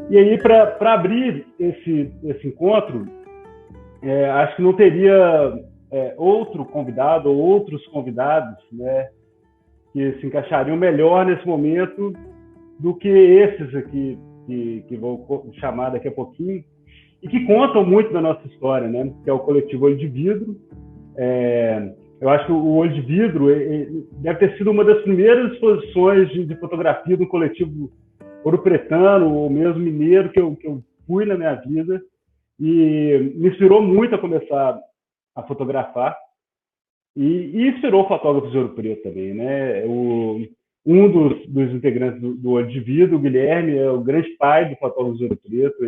E aí, para abrir esse encontro, acho que não teria outro convidado ou outros convidados, né, que se encaixariam melhor nesse momento do que esses aqui, que vou chamar daqui a pouquinho, e que contam muito da nossa história, né, que é o coletivo Olho de Vidro. Eu acho que o Olho de Vidro deve ter sido uma das primeiras exposições de fotografia do coletivo ouro-pretano ou mesmo mineiro que eu fui na minha vida, e me inspirou muito a começar a fotografar, e inspirou fotógrafos de Ouro Preto também, né? Um dos integrantes do Olho de Vidro, o Guilherme, é o grande pai do fotógrafo de Ouro Preto,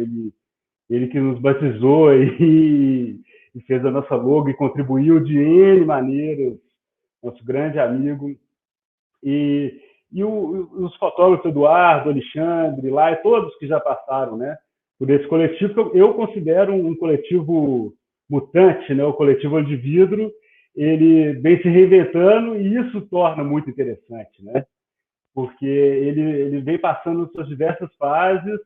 ele que nos batizou e fez a nossa logo e contribuiu de N maneiras, nosso grande amigo. E os fotógrafos Eduardo, Alexandre, lá, e todos que já passaram, né, por esse coletivo, eu considero um coletivo mutante, né, o coletivo Olho de Vidro, ele vem se reinventando e isso torna muito interessante, né, porque ele vem passando suas diversas fases,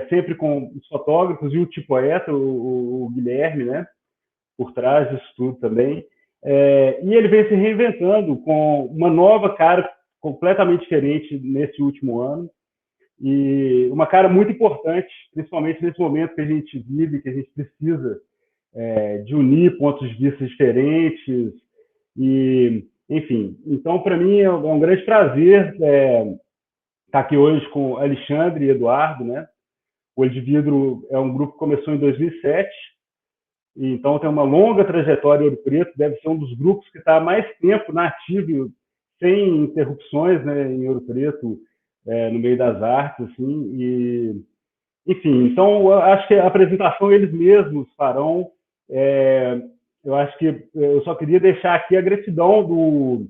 sempre com os fotógrafos e o tipo poeta, o Guilherme, né, por trás disso tudo também, e ele vem se reinventando com uma nova cara completamente diferente nesse último ano, e uma cara muito importante, principalmente nesse momento que a gente vive, que a gente precisa de unir pontos de vista diferentes, e enfim. Então, para mim, é um grande prazer estar aqui hoje com Alexandre e Eduardo, né? O Olho de Vidro é um grupo que começou em 2007, então tem uma longa trajetória em Ouro Preto, deve ser um dos grupos que está há mais tempo na ativa, sem interrupções, né, em Ouro Preto, no meio das artes, assim, e, enfim, então eu acho que a apresentação eles mesmos farão. Eu acho que eu só queria deixar aqui a gratidão do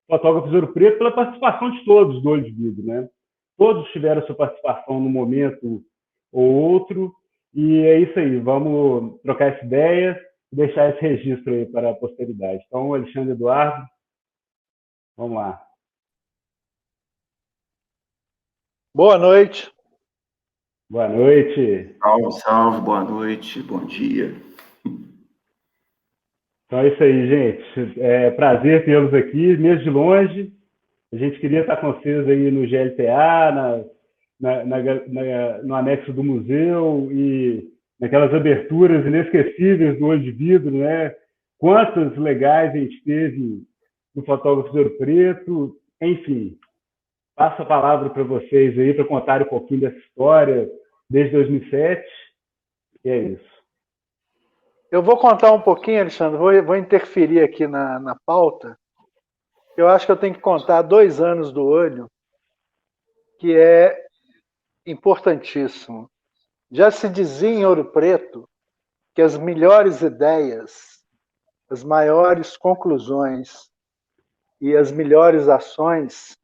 fotógrafo de Ouro Preto pela participação de todos do Olho de Vidro, né? Todos tiveram sua participação num momento ou outro, e é isso aí, vamos trocar essa ideia e deixar esse registro aí para a posteridade. Então, Alexandre, Eduardo, vamos lá. Boa noite. Boa noite. Salve, salve, boa noite, bom dia. Então é isso aí, gente. É prazer tê-los aqui, mesmo de longe. A gente queria estar com vocês aí no GLTA, no anexo do museu e naquelas aberturas inesquecíveis do Olho de Vidro, né? Quantas legais a gente teve no Fotógrafo de Ouro Preto. Enfim, passo a palavra para vocês aí para contar um pouquinho dessa história desde 2007. E é isso. Eu vou contar um pouquinho, Alexandre, vou interferir aqui na pauta. Eu acho que eu tenho que contar 2 anos do Olho, que é importantíssimo. Já se dizia em Ouro Preto que as melhores ideias, as maiores conclusões e as melhores ações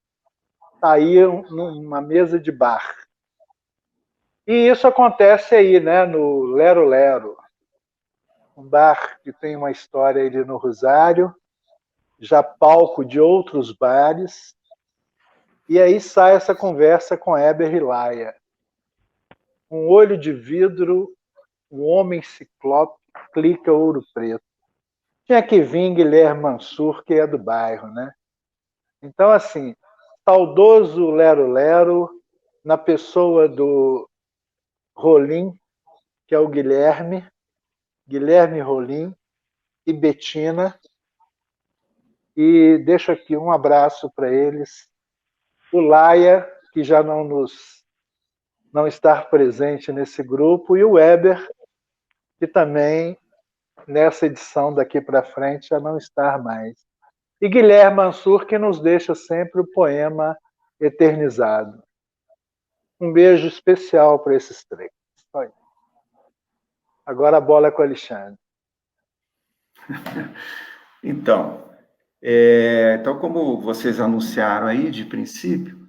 saíam numa mesa de bar. E isso acontece aí, né, no Lero Lero, um bar que tem uma história ali no Rosário, já palco de outros bares, e aí sai essa conversa com Heber Hilaya. Um olho de vidro, um homem ciclope, clica Ouro Preto. Tinha que vir Guilherme Mansur, que é do bairro, né? Então, assim, saudoso Lero Lero, na pessoa do Rolim, que é o Guilherme Rolim, e Betina, E deixo aqui um abraço para eles. O Laia, que já não está presente nesse grupo, e o Weber, que também nessa edição daqui para frente já não está mais. E Guilherme Mansur, que nos deixa sempre o poema eternizado. Um beijo especial para esses três. Agora a bola é com o Alexandre. Então, como vocês anunciaram aí de princípio,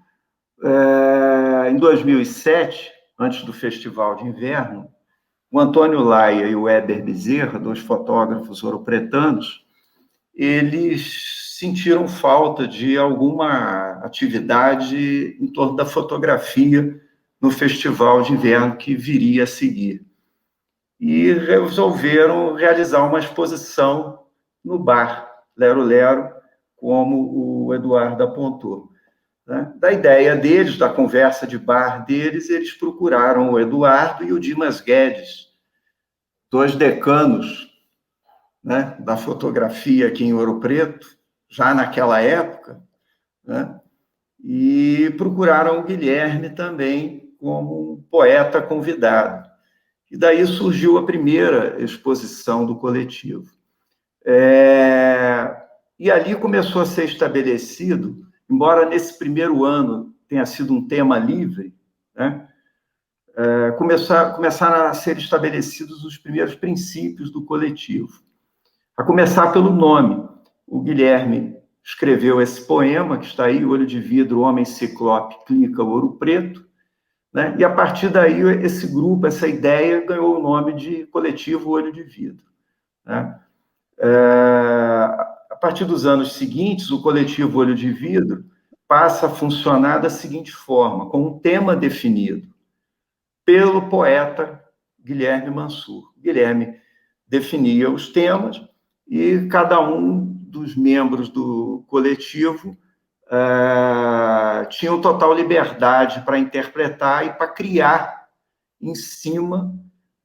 em 2007, antes do Festival de Inverno, o Antônio Laia e o Weber Bezerra, dois fotógrafos ouropretanos, eles sentiram falta de alguma atividade em torno da fotografia no Festival de Inverno que viria a seguir. E resolveram realizar uma exposição no bar Lero Lero, como o Eduardo apontou. Da ideia deles, da conversa de bar deles, eles procuraram o Eduardo e o Dimas Guedes, dois decanos, né, da fotografia aqui em Ouro Preto, já naquela época, né, e procuraram o Guilherme também como um poeta convidado. E daí surgiu a primeira exposição do coletivo. E ali começou a ser estabelecido, embora nesse primeiro ano tenha sido um tema livre, né, começaram a ser estabelecidos os primeiros princípios do coletivo. A começar pelo nome. O Guilherme escreveu esse poema, que está aí, Olho de Vidro, Homem Ciclope, Clica, Ouro Preto, né? E a partir daí esse grupo, essa ideia, ganhou o nome de Coletivo Olho de Vidro, né? A partir dos anos seguintes, o Coletivo Olho de Vidro passa a funcionar da seguinte forma, com um tema definido pelo poeta Guilherme Mansur. Guilherme definia os temas e cada um dos membros do coletivo tinha total liberdade para interpretar e para criar em cima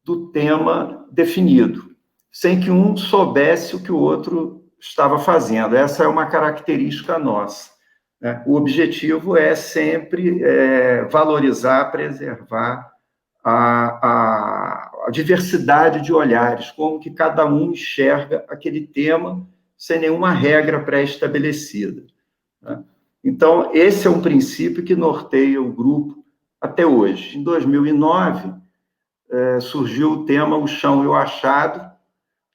do tema definido, sem que um soubesse o que o outro estava fazendo. Essa é uma característica nossa, né? O objetivo é sempre valorizar, preservar a diversidade de olhares, como que cada um enxerga aquele tema sem nenhuma regra pré-estabelecida, né? Então, esse é um princípio que norteia o grupo até hoje. Em 2009, surgiu o tema O Chão e o Achado,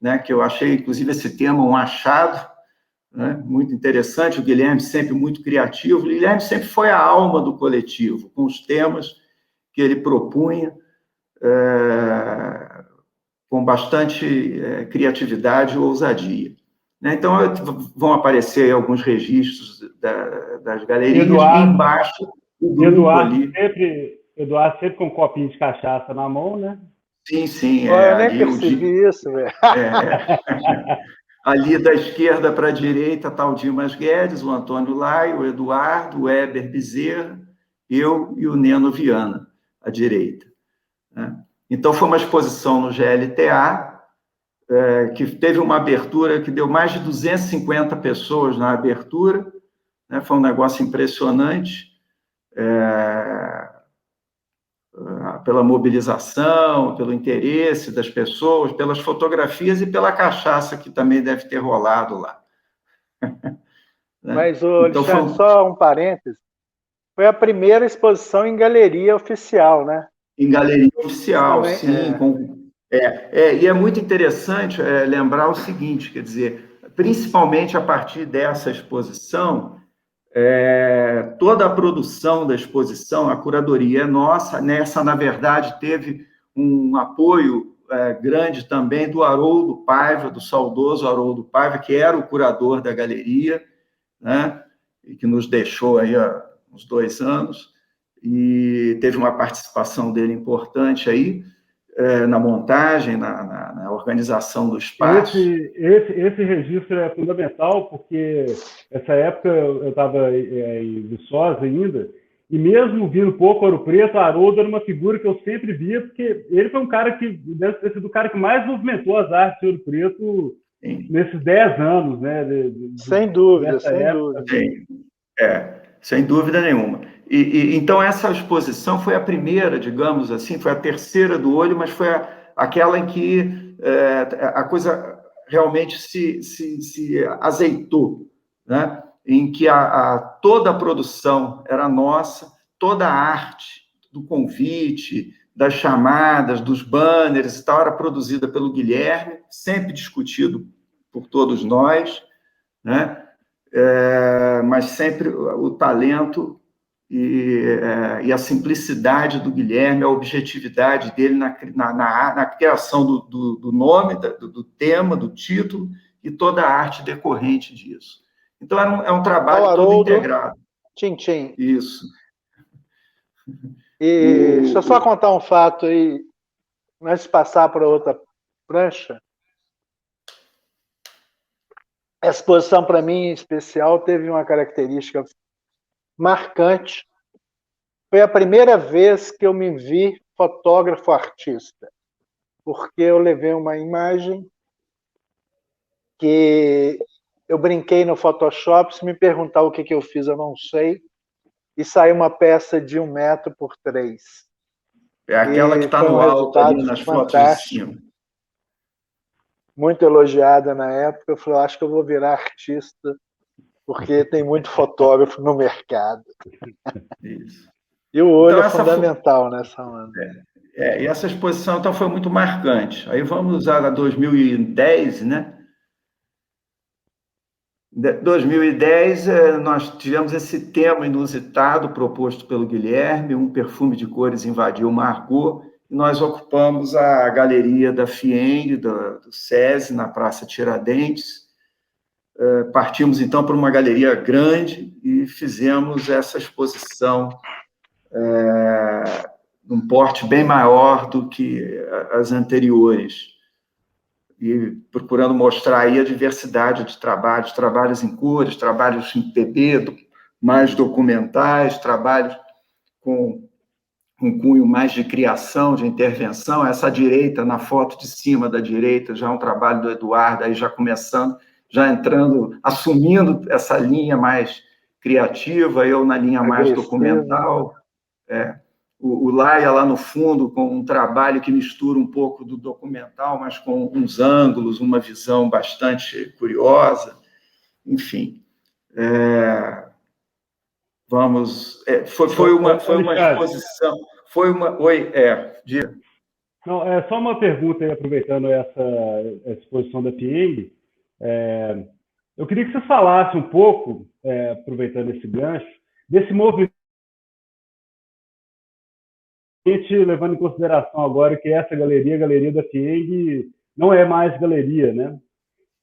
né, que eu achei, inclusive, esse tema um achado, né, muito interessante. O Guilherme sempre muito criativo. O Guilherme sempre foi a alma do coletivo, com os temas que ele propunha, com bastante criatividade e ousadia. Então, vão aparecer alguns registros das galerias, Eduardo, e embaixo o grupo ali. Eduardo sempre com um copinho de cachaça na mão, né? Sim. Eu nem percebi isso, velho. Ali da esquerda para a direita está o Dimas Guedes, o Antônio Laia, o Eduardo, o Weber Bezerra, eu e o Neno Viana, à direita, né? Então, foi uma exposição no GLTA, que teve uma abertura que deu mais de 250 pessoas na abertura, né? Foi um negócio impressionante, pela mobilização, pelo interesse das pessoas, pelas fotografias e pela cachaça que também deve ter rolado lá. Mas, Alexandre, só um parêntese, foi a primeira exposição em galeria oficial, né? Em galeria oficial, sim. E é muito interessante lembrar o seguinte, quer dizer, principalmente a partir dessa exposição, toda a produção da exposição, a curadoria é nossa. Nessa, na verdade, teve um apoio grande também do Haroldo Paiva, do saudoso Haroldo Paiva, que era o curador da galeria, né, e que nos deixou aí há uns 2 anos, e teve uma participação dele importante aí, na montagem, na organização do espaço. Esse registro é fundamental, porque nessa época eu estava em Viçosa ainda, e mesmo vindo pouco Ouro Preto, Haroldo era uma figura que eu sempre via, porque ele foi um cara que deve ter sido o cara que mais movimentou as artes de Ouro Preto nesses 10 anos, né? Sem dúvida, sem época. dúvida. Sem dúvida nenhuma. Então, essa exposição foi a primeira, digamos assim, foi a terceira do olho, mas foi aquela em que a coisa realmente se azeitou, né? Em que toda a produção era nossa, toda a arte do convite, das chamadas, dos banners e tal, era produzida pelo Guilherme, sempre discutido por todos nós, né? Mas sempre o talento e a simplicidade do Guilherme, a objetividade dele na criação do nome, do tema, do título, e toda a arte decorrente disso. Então, é um trabalho todo integrado. Tchim. Isso. E deixa eu só contar um fato aí, antes de passar para outra prancha. A exposição, para mim, em especial, teve uma característica marcante. Foi a primeira vez que eu me vi fotógrafo artista, porque eu levei uma imagem que eu brinquei no Photoshop, se me perguntar o que eu fiz, eu não sei, e saiu uma peça de 1 metro por 3. É aquela que está no alto ali nas fotos de cima. Muito elogiada na época. Eu falei, acho que eu vou virar artista, porque tem muito fotógrafo no mercado. Isso. E o olho então, é fundamental nessa onda. E essa exposição, então, foi muito marcante. Aí vamos usar a 2010, né? 2010, nós tivemos esse tema inusitado proposto pelo Guilherme, um perfume de cores invadiu Margot, e nós ocupamos a galeria da FIENG, do SESI, na Praça Tiradentes. Partimos, então, para uma galeria grande e fizemos essa exposição num porte bem maior do que as anteriores, e procurando mostrar aí a diversidade de trabalhos em cores, trabalhos em PB, mais documentais, trabalhos com um cunho mais de criação, de intervenção. Essa direita, na foto de cima da direita, já é um trabalho do Eduardo, aí já começando, já entrando, assumindo essa linha mais criativa, eu na linha mais documental. O Laia lá no fundo, com um trabalho que mistura um pouco do documental, mas com uns ângulos, uma visão bastante curiosa. Enfim, foi uma exposição, Oi, diga. Não, é só uma pergunta aí, aproveitando essa exposição da FIENG. Eu queria que você falasse um pouco, aproveitando esse gancho, desse movimento, levando em consideração agora que essa galeria, a galeria da FIENG, não é mais galeria, né?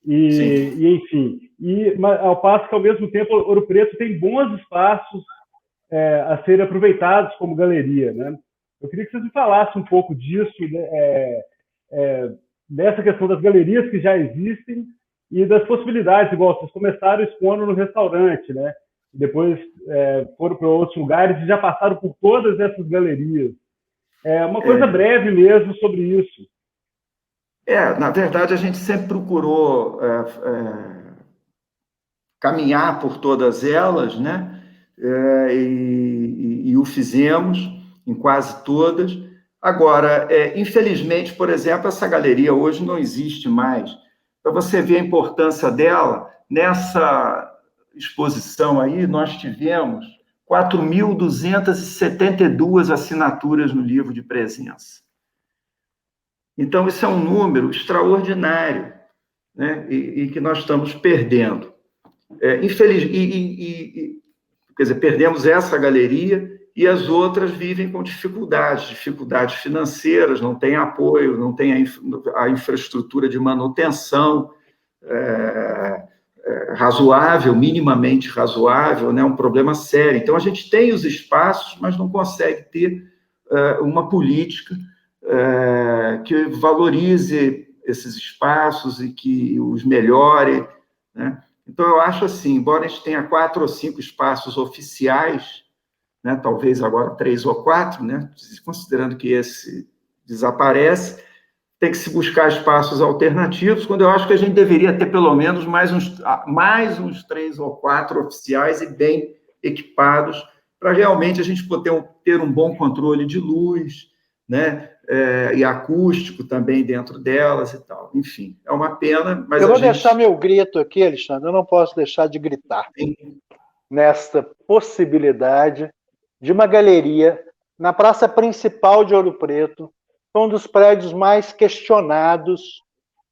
Enfim, mas, ao passo que, ao mesmo tempo, Ouro Preto tem bons espaços a serem aproveitados como galeria, né? Eu queria que vocês me falassem um pouco disso, dessa questão das galerias que já existem e das possibilidades, igual vocês começaram expondo no restaurante, né? Depois foram para outros lugares e já passaram por todas essas galerias. Uma coisa breve mesmo sobre isso. Na verdade, a gente sempre procurou caminhar por todas elas, né? E o fizemos em quase todas. Agora, infelizmente, por exemplo, essa galeria hoje não existe mais. Para você ver a importância dela, nessa exposição aí, nós tivemos 4.272 assinaturas no livro de presença. Então, isso é um número extraordinário, né? E que nós estamos perdendo. Quer dizer, perdemos essa galeria e as outras vivem com dificuldades financeiras, não tem apoio, não tem a infraestrutura de manutenção razoável, minimamente razoável, né? Um problema sério. Então, a gente tem os espaços, mas não consegue ter uma política que valorize esses espaços e que os melhore, né? Então, eu acho assim, embora a gente tenha 4 ou 5 espaços oficiais, né? Talvez agora 3 ou 4, né? Considerando que esse desaparece, tem que se buscar espaços alternativos, quando eu acho que a gente deveria ter pelo menos mais uns 3 ou 4 oficiais e bem equipados, para realmente a gente poder ter um bom controle de luz, né? E acústico também dentro delas e tal. Enfim, é uma pena, mas eu vou deixar meu grito aqui, Alexandre, eu não posso deixar de gritar nesta possibilidade de uma galeria na praça principal de Ouro Preto, um dos prédios mais questionados,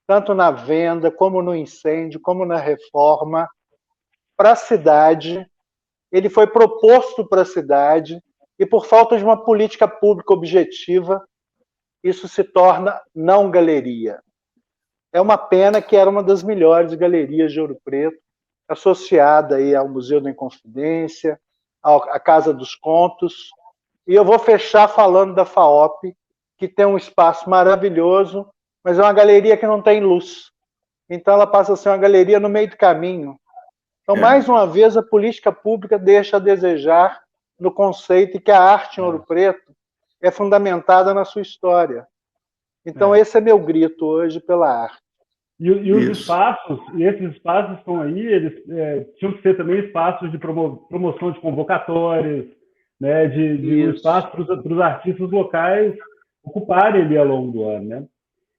tanto na venda, como no incêndio, como na reforma, para a cidade. Ele foi proposto para a cidade e, por falta de uma política pública objetiva, isso se torna não galeria. É uma pena que era uma das melhores galerias de Ouro Preto, associada aí ao Museu da Inconfidência, à Casa dos Contos. E eu vou fechar falando da FAOP, que tem um espaço maravilhoso, mas é uma galeria que não tem luz. Então ela passa a ser uma galeria no meio do caminho. Então, mais uma vez, a política pública deixa a desejar no conceito de que a arte em Ouro Preto é fundamentada na sua história. Então, esse é meu grito hoje pela arte. E os espaços, e esses espaços estão aí, eles tinham que ser também espaços de promoção de convocatórias, né, de um espaço para os artistas locais ocuparem ali ao longo do ano, né?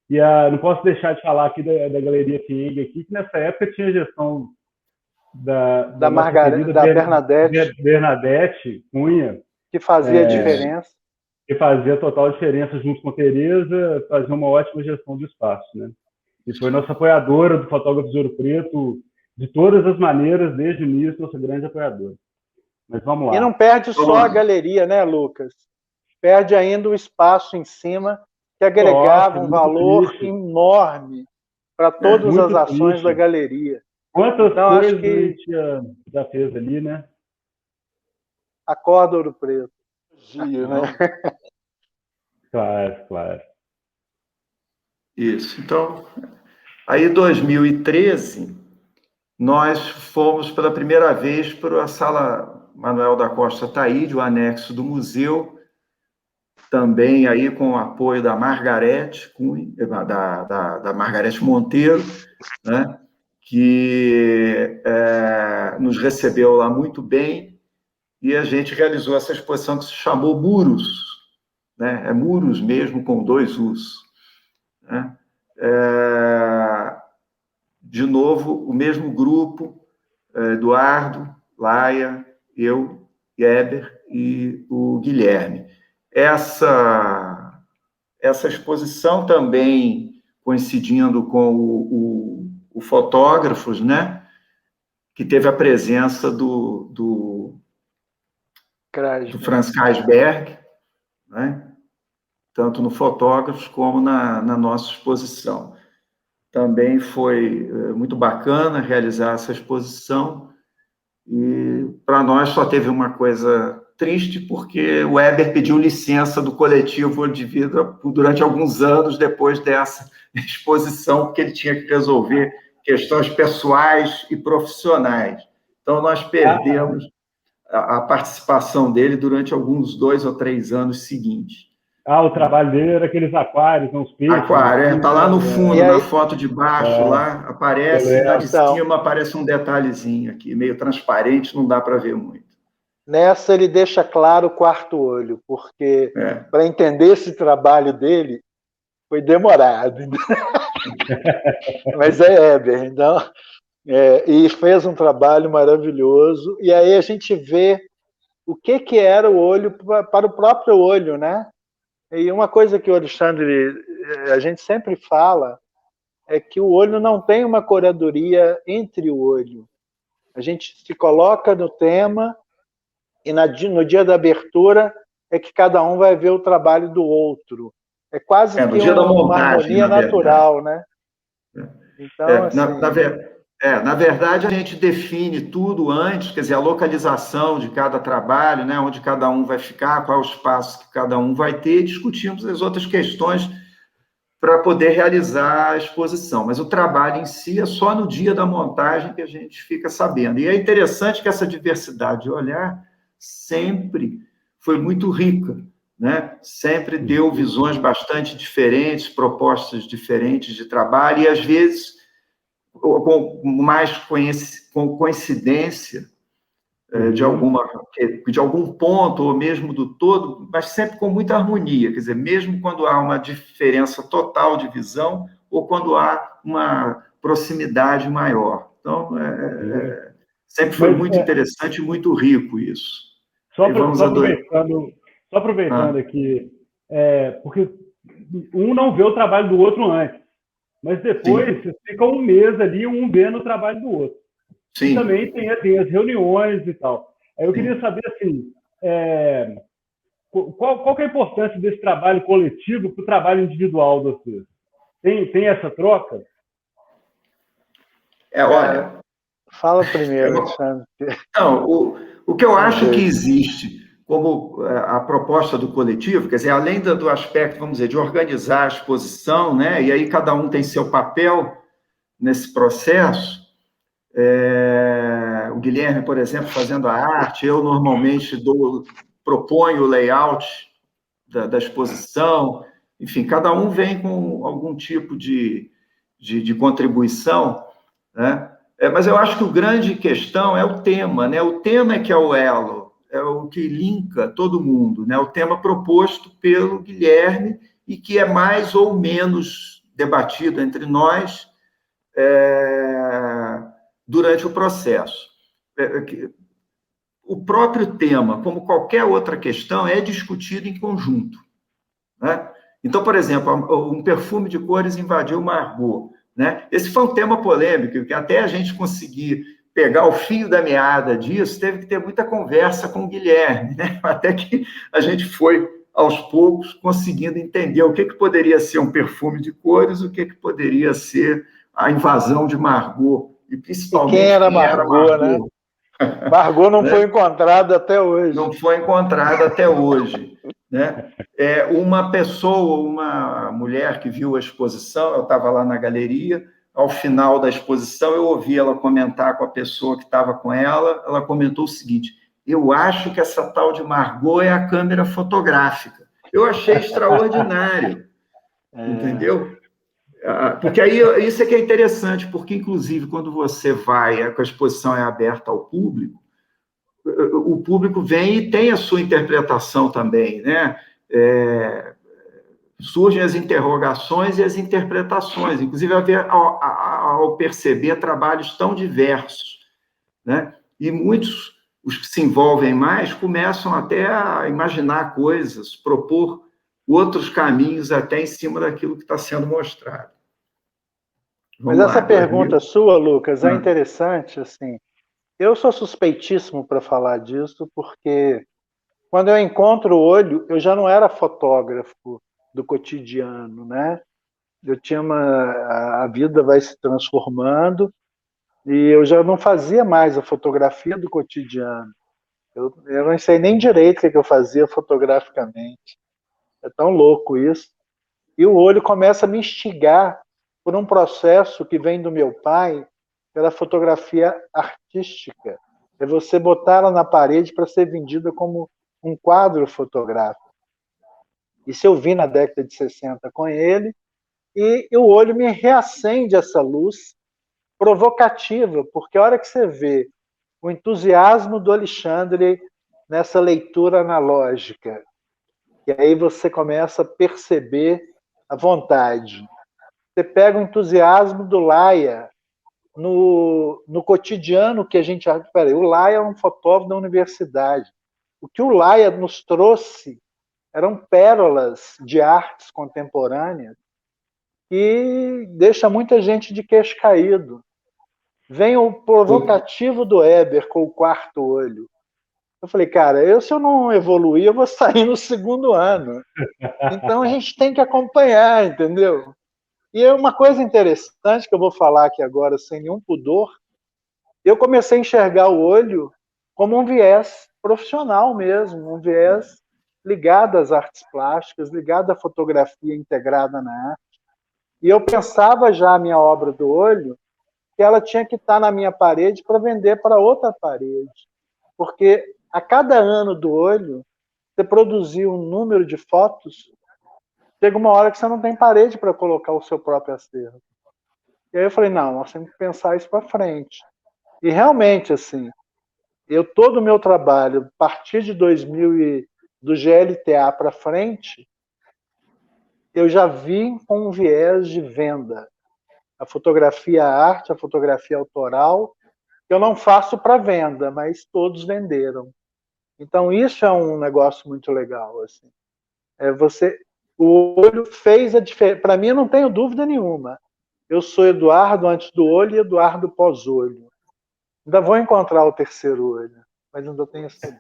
E não posso deixar de falar aqui da Galeria Fieng, aqui, que nessa época tinha gestão da Bernadette Cunha, que fazia diferença. Que fazia total diferença junto com Tereza, fazia uma ótima gestão do espaço, né? E foi nossa apoiadora do Fotógrafos de Ouro Preto, de todas as maneiras, desde o início, nossa grande apoiadora. Mas vamos lá. E não perde só a galeria, né, Lucas? Perde ainda o espaço em cima, que agregava um valor enorme para todas as ações da galeria. Quantas coisas a gente já fez ali, né? Acorda Ouro Preto. Né? Claro. Isso. Então, aí em 2013, nós fomos pela primeira vez para a Sala Manuel da Costa Taíde, o anexo do museu, também aí com o apoio da Margarete Cunha, da Margarete Monteiro, né? Que nos recebeu lá muito bem, e a gente realizou essa exposição que se chamou Muros, né? É Muros mesmo, com 2 U's. Né? De novo, o mesmo grupo, Eduardo, Laia, eu, Geber e o Guilherme. Essa exposição também coincidindo com o Fotógrafos, né? Que teve a presença do Franz Kreisberg, né? Tanto no Fotógrafos como na nossa exposição. Também foi muito bacana realizar essa exposição, e para nós só teve uma coisa triste, porque o Weber pediu licença do coletivo Olho de Vidro durante alguns anos depois dessa exposição, porque ele tinha que resolver questões pessoais e profissionais. Então, nós perdemos a participação dele durante alguns 2 ou 3 anos seguintes. O trabalho dele era aqueles aquários, uns peixes. Aquário, está lá no fundo, na foto de baixo, lá aparece, na de cima aparece um detalhezinho aqui, meio transparente, não dá para ver muito. Nessa ele deixa claro o 4º olho, porque para entender esse trabalho dele foi demorado. Mas é Weber, então, e fez um trabalho maravilhoso, e aí a gente vê o que era o olho para o próprio olho, né? E uma coisa que o Alexandre, a gente sempre fala, é que o olho não tem uma curadoria entre o olho. A gente se coloca no tema e no dia da abertura é que cada um vai ver o trabalho do outro. É quase que uma harmonia natural, né? Então, assim... na verdade, a gente define tudo antes, quer dizer, a localização de cada trabalho, né, onde cada um vai ficar, qual é o espaço que cada um vai ter, e discutimos as outras questões para poder realizar a exposição. Mas o trabalho em si é só no dia da montagem que a gente fica sabendo. E é interessante que essa diversidade de olhar sempre foi muito rica, né? Sempre deu visões bastante diferentes, propostas diferentes de trabalho, e às vezes com mais com coincidência de algum ponto, ou mesmo do todo, mas sempre com muita harmonia, quer dizer, mesmo quando há uma diferença total de visão, ou quando há uma proximidade maior. Então, sempre foi muito interessante e muito rico isso. Só aproveitando aqui, porque um não vê o trabalho do outro antes, mas depois vocês ficam um mês ali, um vendo o trabalho do outro. Sim. E também tem as reuniões e tal. Aí eu queria saber, assim, qual que é a importância desse trabalho coletivo para o trabalho individual de vocês? Tem essa troca? Olha... Fala primeiro, Alexandre. Não, o que eu acho que existe como a proposta do coletivo, quer dizer, além do aspecto, vamos dizer, de organizar a exposição, né? E aí cada um tem seu papel nesse processo. O Guilherme, por exemplo, fazendo a arte, eu normalmente proponho o layout da exposição, enfim, cada um vem com algum tipo de contribuição, né? Mas eu acho que o grande questão é o tema, né? O tema é que é o elo, é o que linka todo mundo, né? O tema proposto pelo Guilherme e que é mais ou menos debatido entre nós durante o processo. O próprio tema, como qualquer outra questão, é discutido em conjunto, né? Então, por exemplo, um perfume de cores invadiu Margot, né? Esse foi um tema polêmico, que até a gente conseguir pegar o fio da meada disso, teve que ter muita conversa com o Guilherme, né? Até que a gente foi, aos poucos, conseguindo entender o que poderia ser um perfume de cores, o que poderia ser a invasão de Margot, e principalmente quem era Margot, né? Margot não foi encontrada até hoje. Não foi encontrada até hoje, né? Uma pessoa, uma mulher que viu a exposição, eu estava lá na galeria, ao final da exposição eu ouvi ela comentar com a pessoa que estava com ela comentou o seguinte: eu acho que essa tal de Margot é a câmera fotográfica. Eu achei extraordinário, entendeu? Porque aí isso é que é interessante, porque, inclusive, quando você vai, a exposição é aberta ao público, o público vem e tem a sua interpretação também, né? Surgem as interrogações e as interpretações, inclusive ao perceber trabalhos tão diversos, né? E muitos, os que se envolvem mais, começam até a imaginar coisas, propor outros caminhos até em cima daquilo que está sendo mostrado. Mas essa pergunta sua, Lucas, é interessante, assim. Eu sou suspeitíssimo para falar disso, porque quando eu encontro o olho, eu já não era fotógrafo do cotidiano, né? Eu tinha a vida vai se transformando e eu já não fazia mais a fotografia do cotidiano. Eu não sei nem direito o que eu fazia fotograficamente. É tão louco isso. E o olho começa a me instigar por um processo que vem do meu pai, pela fotografia artística. É você botar ela na parede para ser vendida como um quadro fotográfico. Isso eu vi na década de 60 com ele, e o olho me reacende essa luz provocativa, porque a hora que você vê o entusiasmo do Alexandre nessa leitura analógica, e aí você começa a perceber a vontade. Você pega o entusiasmo do Laia no cotidiano que a gente... Peraí, o Laia é um fotógrafo da universidade. O que o Laia nos trouxe eram pérolas de artes contemporâneas que deixa muita gente de queixo caído. Vem o provocativo do Eber com o quarto olho. Eu falei, cara, se eu não evoluir, eu vou sair no segundo ano. Então a gente tem que acompanhar, entendeu? E é uma coisa interessante que eu vou falar aqui agora, sem nenhum pudor, eu comecei a enxergar o olho como um viés profissional mesmo, um viés ligado às artes plásticas, ligado à fotografia integrada na arte. E eu pensava já a minha obra do olho, que ela tinha que estar na minha parede para vender para outra parede. Porque a cada ano do olho, você produzir um número de fotos, chega uma hora que você não tem parede para colocar o seu próprio acervo. E aí eu falei, não, nós temos que pensar isso para frente. E realmente, assim, todo o meu trabalho, a partir de 2000 do GLTA para frente, eu já vi com um viés de venda. A fotografia arte, a fotografia autoral, eu não faço para venda, mas todos venderam. Então, isso é um negócio muito legal. Assim. O olho fez a diferença. Para mim, eu não tenho dúvida nenhuma. Eu sou Eduardo antes do olho e Eduardo pós-olho. Ainda vou encontrar o terceiro olho, mas ainda tenho essa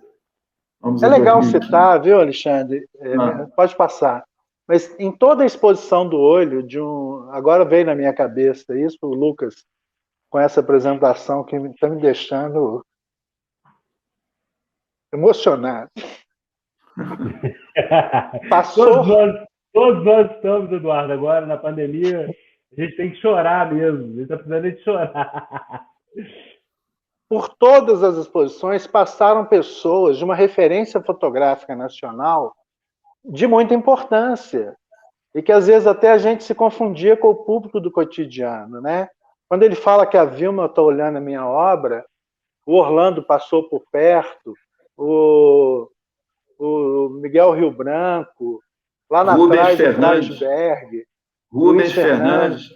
dúvida. É legal citar, viu, Alexandre? Pode passar. Mas em toda a exposição do olho, agora veio na minha cabeça isso, o Lucas, com essa apresentação que está me deixando emocionado. Passou. Todos nós estamos, Eduardo, agora na pandemia. A gente tem que chorar mesmo. A gente está precisando de chorar. Por todas as exposições passaram pessoas de uma referência fotográfica nacional de muita importância e que às vezes até a gente se confundia com o público do cotidiano, né? Quando ele fala que a Vilma está olhando a minha obra, o Orlando passou por perto, o Miguel Rio Branco, lá na trás o Kreisberg, Rubens Fernandes.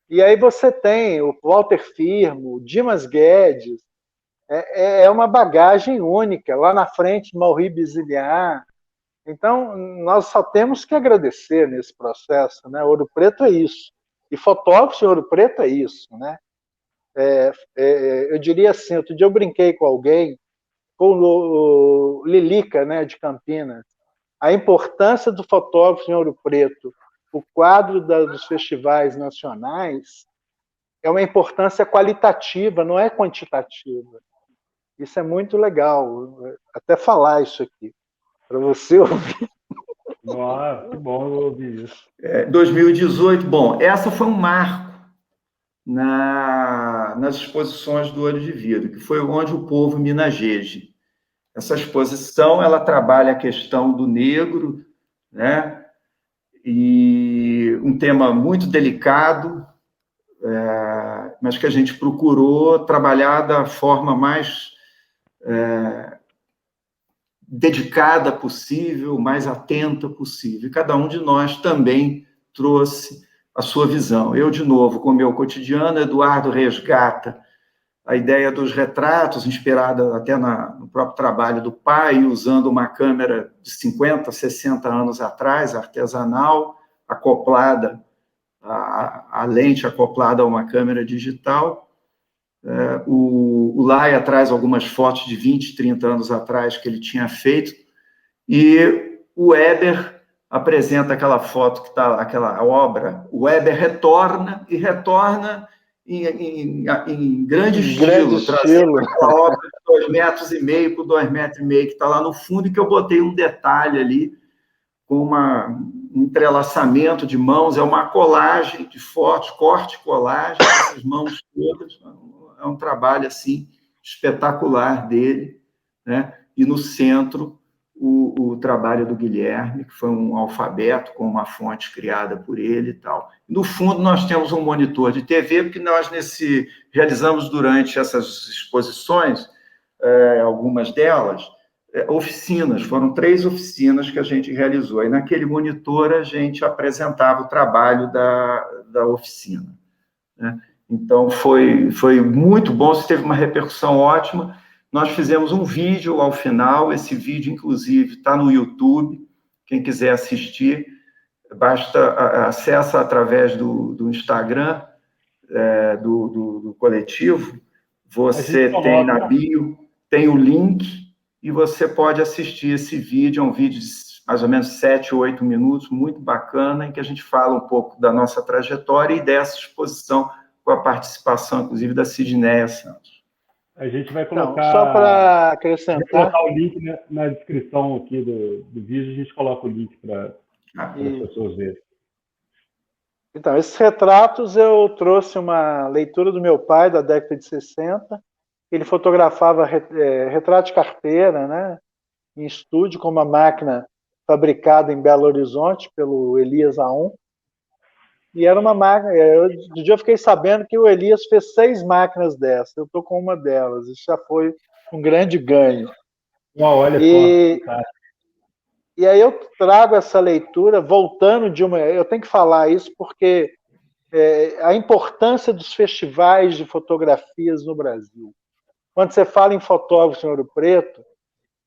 E aí você tem o Walter Firmo, o Dimas Guedes, é uma bagagem única. Lá na frente, Mauri Biziliar. Então, nós só temos que agradecer nesse processo, né? Ouro Preto é isso. E fotógrafo em Ouro Preto é isso, né? Eu diria assim, outro dia eu brinquei com alguém, com o Lilica, né, de Campinas, a importância do fotógrafo em Ouro Preto, o quadro dos festivais nacionais, é uma importância qualitativa, não é quantitativa. Isso é muito legal, até falar isso aqui, para você ouvir. Nossa, que bom ouvir isso. 2018, bom, essa foi um marco nas exposições do Olho de Vidro, que foi onde o povo minageje. Essa exposição, ela trabalha a questão do negro, né? E um tema muito delicado, mas que a gente procurou trabalhar da forma mais dedicada possível, mais atenta possível. E cada um de nós também trouxe a sua visão. Eu, de novo, com o meu cotidiano, Eduardo resgata a ideia dos retratos, inspirada até no próprio trabalho do pai, usando uma câmera de 50, 60 anos atrás, artesanal, acoplada, a lente acoplada a uma câmera digital. O Laia traz algumas fotos de 20, 30 anos atrás que ele tinha feito, e o Weber apresenta aquela foto que está, aquela obra. O Weber retorna em grande estilo, trazendo aquela obra de 2,5 metros por 2,5 metros, que está lá no fundo, e que eu botei um detalhe ali, com um entrelaçamento de mãos, é uma colagem de fotos, corte e colagem, essas mãos todas, é um trabalho assim espetacular dele, né? E no centro o trabalho do Guilherme, que foi um alfabeto com uma fonte criada por ele e tal. No fundo, nós temos um monitor de TV, porque nós realizamos durante essas exposições, algumas delas, oficinas, foram 3 oficinas que a gente realizou, e naquele monitor a gente apresentava o trabalho da oficina, né? Então, foi muito bom, isso teve uma repercussão ótima. Nós fizemos um vídeo ao final, esse vídeo, inclusive, está no YouTube, quem quiser assistir, basta acessa através do Instagram do coletivo, você tem na bio, tem o link, e você pode assistir esse vídeo, é um vídeo de mais ou menos 7 ou 8 minutos, muito bacana, em que a gente fala um pouco da nossa trajetória e dessa exposição, com a participação, inclusive, da Sidneia Santos. A gente vai colocar... Não, só para acrescentar... colocar o link na descrição aqui do vídeo, a gente coloca o link para as pessoas verem. Então, esses retratos eu trouxe uma leitura do meu pai, da década de 60. Ele fotografava retrato de carteira, né? em estúdio com uma máquina fabricada em Belo Horizonte pelo Elias A1. E era uma máquina. Do dia eu fiquei sabendo que o Elias fez 6 máquinas dessas. Eu estou com uma delas. Isso já foi um grande ganho. Olha E, só. e aí eu trago essa leitura, voltando de uma. Eu tenho que falar isso porque a importância dos festivais de fotografias no Brasil. Quando você fala em fotógrafo em Ouro Preto,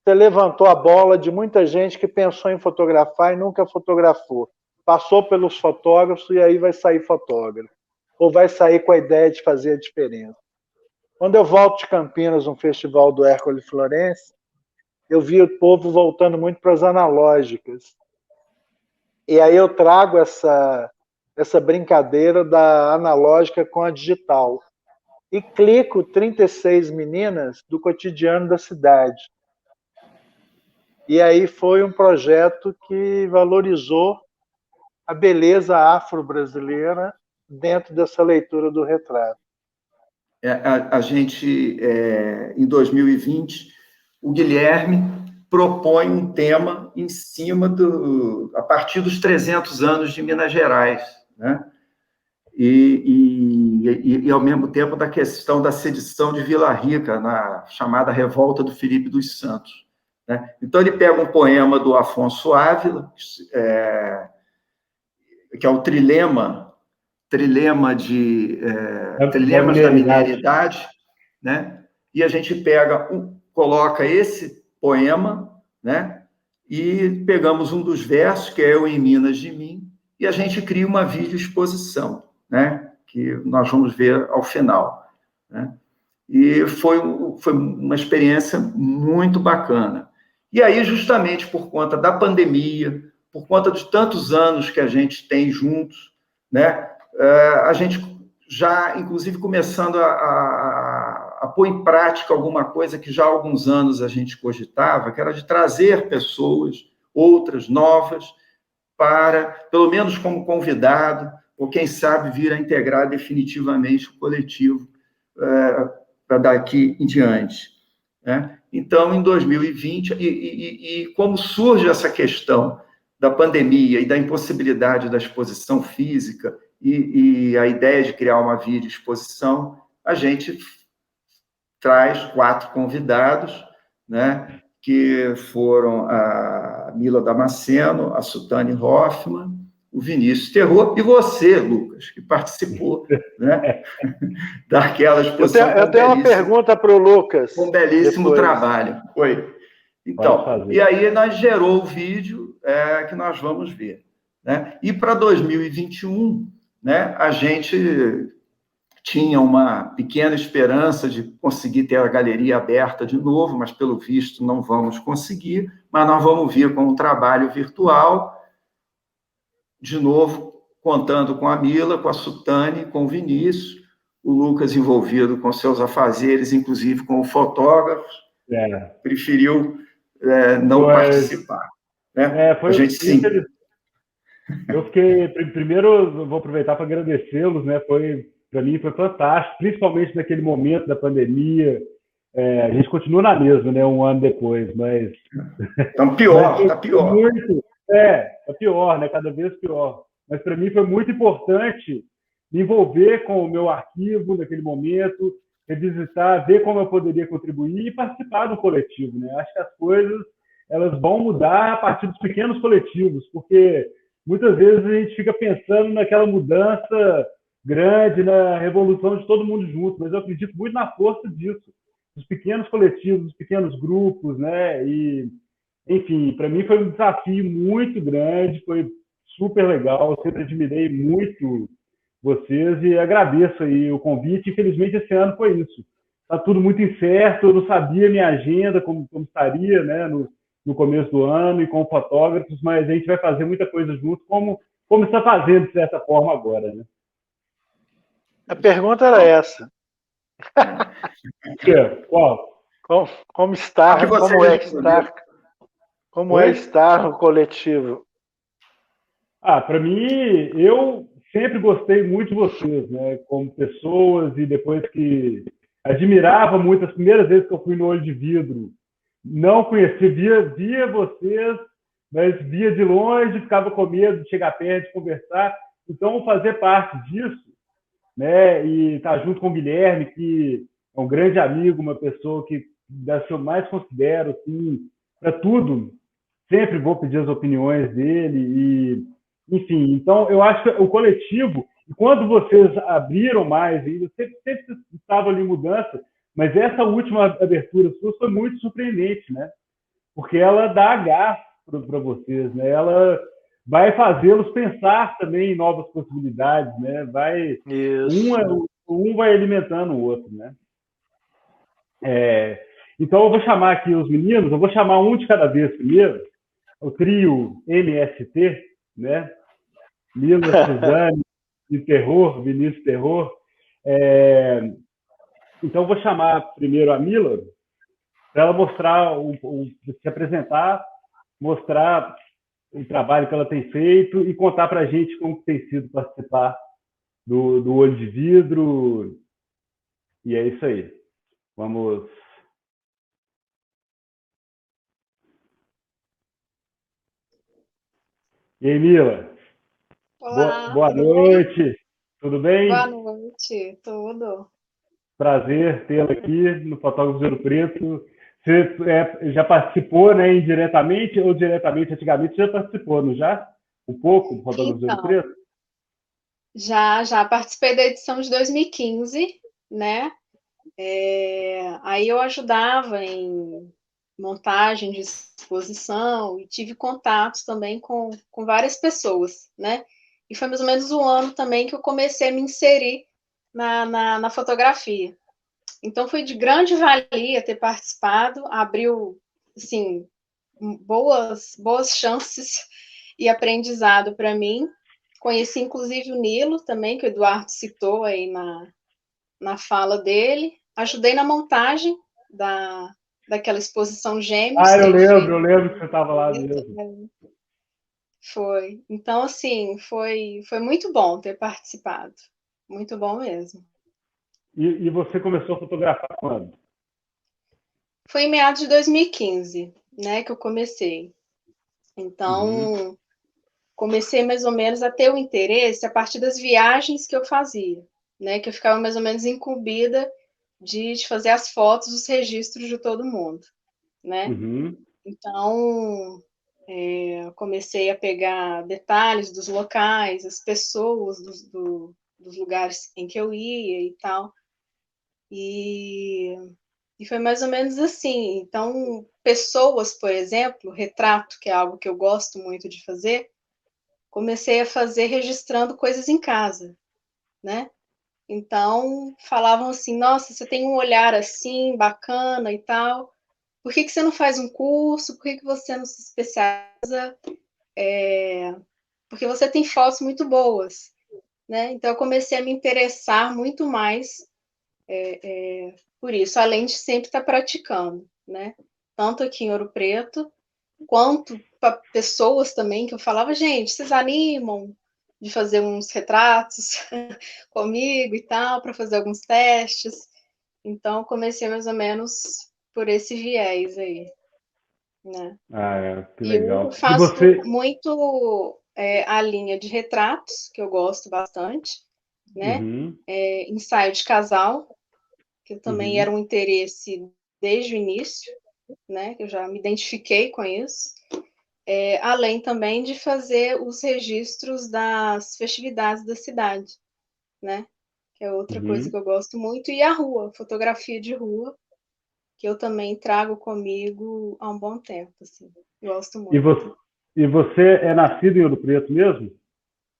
você levantou a bola de muita gente que pensou em fotografar e nunca fotografou. Passou pelos fotógrafos e aí vai sair fotógrafo. Ou vai sair com a ideia de fazer a diferença. Quando eu volto de Campinas, um festival do Hércules Florence, eu vi o povo voltando muito para as analógicas. E aí eu trago essa brincadeira da analógica com a digital. E clico 36 meninas do cotidiano da cidade. E aí foi um projeto que valorizou a beleza afro-brasileira dentro dessa leitura do retrato. A gente, em 2020, o Guilherme propõe um tema em cima a partir dos 300 anos de Minas Gerais, né? E, ao mesmo tempo, da questão da sedição de Vila Rica, na chamada Revolta do Filipe dos Santos, né? Então, ele pega um poema do Afonso Ávila, que é o Trilemas da Mineridade, né? E a gente coloca esse poema, né? E pegamos um dos versos, que é Eu em Minas de Mim, e a gente cria uma videoexposição, né? Que nós vamos ver ao final, né? E foi uma experiência muito bacana. E aí, justamente por conta da pandemia, por conta de tantos anos que a gente tem juntos, né? A gente já, inclusive, começando a pôr em prática alguma coisa que já há alguns anos a gente cogitava, que era de trazer pessoas, outras, novas, para, pelo menos como convidado, ou quem sabe vir a integrar definitivamente o coletivo para daqui em diante, né? Então, em 2020, e como surge essa questão da pandemia e da impossibilidade da exposição física e a ideia de criar uma videoexposição, a gente traz 4 convidados, né, que foram a Mila Damasceno, a Sutane Hoffmann, o Vinícius Terror e você, Lucas, que participou, né, daquela exposição. Eu tenho uma pergunta para o Lucas. Um belíssimo trabalho. Oi. Então, e aí nós gerou o vídeo que nós vamos ver, né? E para 2021, né, a gente tinha uma pequena esperança de conseguir ter a galeria aberta de novo, mas, pelo visto, não vamos conseguir, mas nós vamos vir com um trabalho virtual, de novo, contando com a Mila, com a Sutane, com o Vinícius, o Lucas envolvido com seus afazeres, inclusive com o fotógrafo, preferiu não participar. Né? Foi, a gente sim. Eu fiquei... Primeiro, eu vou aproveitar para agradecê-los, né? Para mim foi fantástico, principalmente naquele momento da pandemia. A gente continua na mesma, né? Um ano depois, mas... Então, pior, está pior. Está pior, né? Cada vez pior. Mas para mim foi muito importante me envolver com o meu arquivo naquele momento, revisitar, ver como eu poderia contribuir e participar do coletivo, né? Acho que as coisas elas vão mudar a partir dos pequenos coletivos, porque muitas vezes a gente fica pensando naquela mudança grande, na revolução de todo mundo junto, mas eu acredito muito na força disso, dos pequenos coletivos, dos pequenos grupos, né? E, enfim, para mim foi um desafio muito grande, foi super legal, eu sempre admirei muito vocês e agradeço aí o convite. Infelizmente, esse ano foi isso. Está tudo muito incerto, eu não sabia minha agenda, como estaria, né, no começo do ano e com fotógrafos, mas a gente vai fazer muita coisa junto, como está fazendo, de certa forma, agora, né? A pergunta era essa. Qual? Como estar, como é estar no coletivo? Para mim, eu sempre gostei muito de vocês, né, como pessoas, e depois que admirava muito, as primeiras vezes que eu fui no Olho de Vidro, não conhecia, via vocês, mas via de longe, ficava com medo de chegar perto, de conversar. Então, fazer parte disso, né, e estar junto com o Guilherme, que é um grande amigo, uma pessoa que eu mais considero, assim, para tudo, sempre vou pedir as opiniões dele, e, enfim, então eu acho que o coletivo, quando vocês abriram mais, ainda sempre estava ali em mudança, mas essa última abertura sua foi muito surpreendente, né? Porque ela dá gás para vocês, né? Ela vai fazê-los pensar também em novas possibilidades, né? Isso. Um vai alimentando o outro, né? Então eu vou chamar aqui os meninos, eu vou chamar um de cada vez primeiro, o trio MST, né? Mila, Suzane de Terror, Vinícius Terror. Então eu vou chamar primeiro a Mila para ela mostrar, se apresentar, mostrar o trabalho que ela tem feito e contar para a gente como tem sido participar do Olho de Vidro. E é isso aí. Vamos. E aí, Mila? Olá, Boa tudo bem? noite. Tudo Boa bem? noite, tudo. Prazer tê-la aqui no Fotógrafo de Ouro Preto. Você já participou, né, indiretamente ou diretamente? Antigamente você já participou, não já? Um pouco do Fotógrafo de Ouro Então, Preto? já participei da edição de 2015, né? Aí eu ajudava em montagem de exposição e tive contatos também com várias pessoas, né? E foi mais ou menos um ano também que eu comecei a me inserir na fotografia. Então foi de grande valia ter participado, abriu, assim, boas chances e aprendizado para mim. Conheci inclusive o Nilo também, que o Eduardo citou aí na fala dele. Ajudei na montagem daquela exposição Gêmeos que ele fez. Eu lembro que você estava lá mesmo. Foi. Então, assim, foi muito bom ter participado. Muito bom mesmo. E você começou a fotografar quando? Foi em meados de 2015, né, que eu comecei. Uhum. Então, comecei mais ou menos a ter o interesse a partir das viagens que eu fazia, né? Que eu ficava mais ou menos incumbida de fazer as fotos, os registros de todo mundo, né? Uhum. Então, comecei a pegar detalhes dos locais, as pessoas dos lugares em que eu ia e tal. E foi mais ou menos assim. Então, pessoas, por exemplo, retrato, que é algo que eu gosto muito de fazer, comecei a fazer registrando coisas em casa, né? Então, falavam assim: nossa, você tem um olhar assim, bacana e tal. Por que você não faz um curso? Por que você não se especializa? Porque você tem fotos muito boas, né? Então, eu comecei a me interessar muito mais por isso, além de sempre estar praticando, né? Tanto aqui em Ouro Preto, quanto para pessoas também que eu falava, gente, vocês animam de fazer uns retratos comigo e tal, para fazer alguns testes. Então, comecei mais ou menos por esse viés aí, né? Que E eu legal. E faço você. muito a linha de retratos, que eu gosto bastante, né? Uhum. Ensaio de casal, que também era Uhum. um interesse desde o início, né? Que eu já me identifiquei com isso. Além também de fazer os registros das festividades da cidade, né? Que é outra coisa Uhum. que eu gosto muito. E a rua, fotografia de rua, que eu também trago comigo há um bom tempo, assim. Gosto E muito. você, e você é nascido em Ouro Preto mesmo?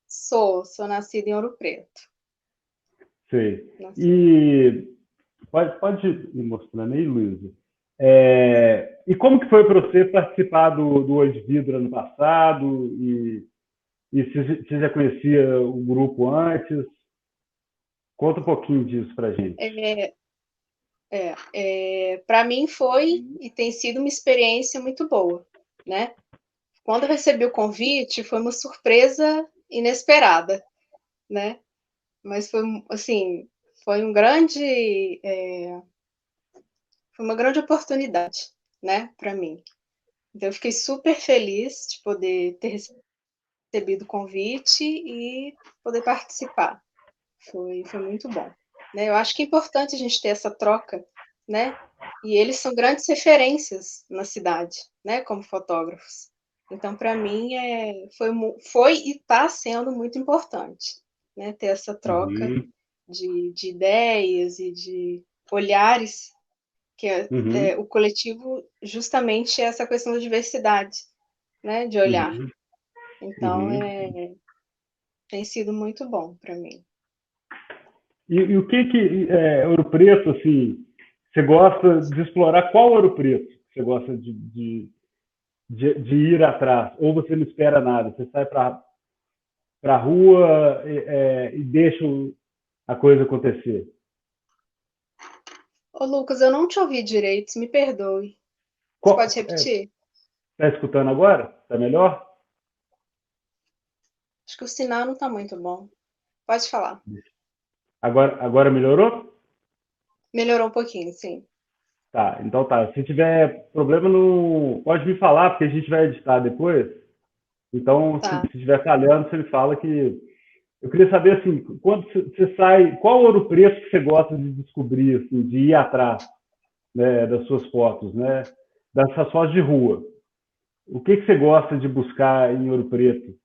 Sou nascida em Ouro Preto. Sei. Nasci. E pode ir mostrando aí, Luísa. E como que foi para você participar do Olho de Vidro ano passado? E você já conhecia o grupo antes? Conta um pouquinho disso para gente. Para mim foi e tem sido uma experiência muito boa, né? Quando eu recebi o convite, foi uma surpresa inesperada, né? Mas foi assim, foi um grande, foi uma grande oportunidade, né, para mim. Então, eu fiquei super feliz de poder ter recebido o convite e poder participar. Foi muito bom. Né? Eu acho que é importante a gente ter essa troca, né? E eles são grandes referências na cidade, né? Como fotógrafos. Então, para mim, foi e está sendo muito importante, né? Ter essa troca Uhum, de ideias e de olhares, que uhum, o coletivo justamente é essa questão da diversidade, né? De olhar. uhum, Então, uhum. tem sido muito bom para mim. E o que Ouro Preto, assim, você gosta de explorar? Qual Ouro Preto você gosta de ir atrás? Ou você não espera nada? Você sai para a rua e deixa a coisa acontecer? Ô, Lucas, eu não te ouvi direito, me perdoe. Você pode repetir? Tá escutando agora? Tá melhor? Acho que o sinal não está muito bom. Pode falar. Agora melhorou? Melhorou um pouquinho, sim. Tá, então tá. Se tiver problema, não pode me falar, porque a gente vai editar depois. Então, se Tá. estiver falhando, você me fala que. Eu queria saber, assim, quando você sai, qual Ouro Preto que você gosta de descobrir, assim, de ir atrás, né, das suas fotos, né? Das suas fotos de rua. O que você gosta de buscar em Ouro Preto?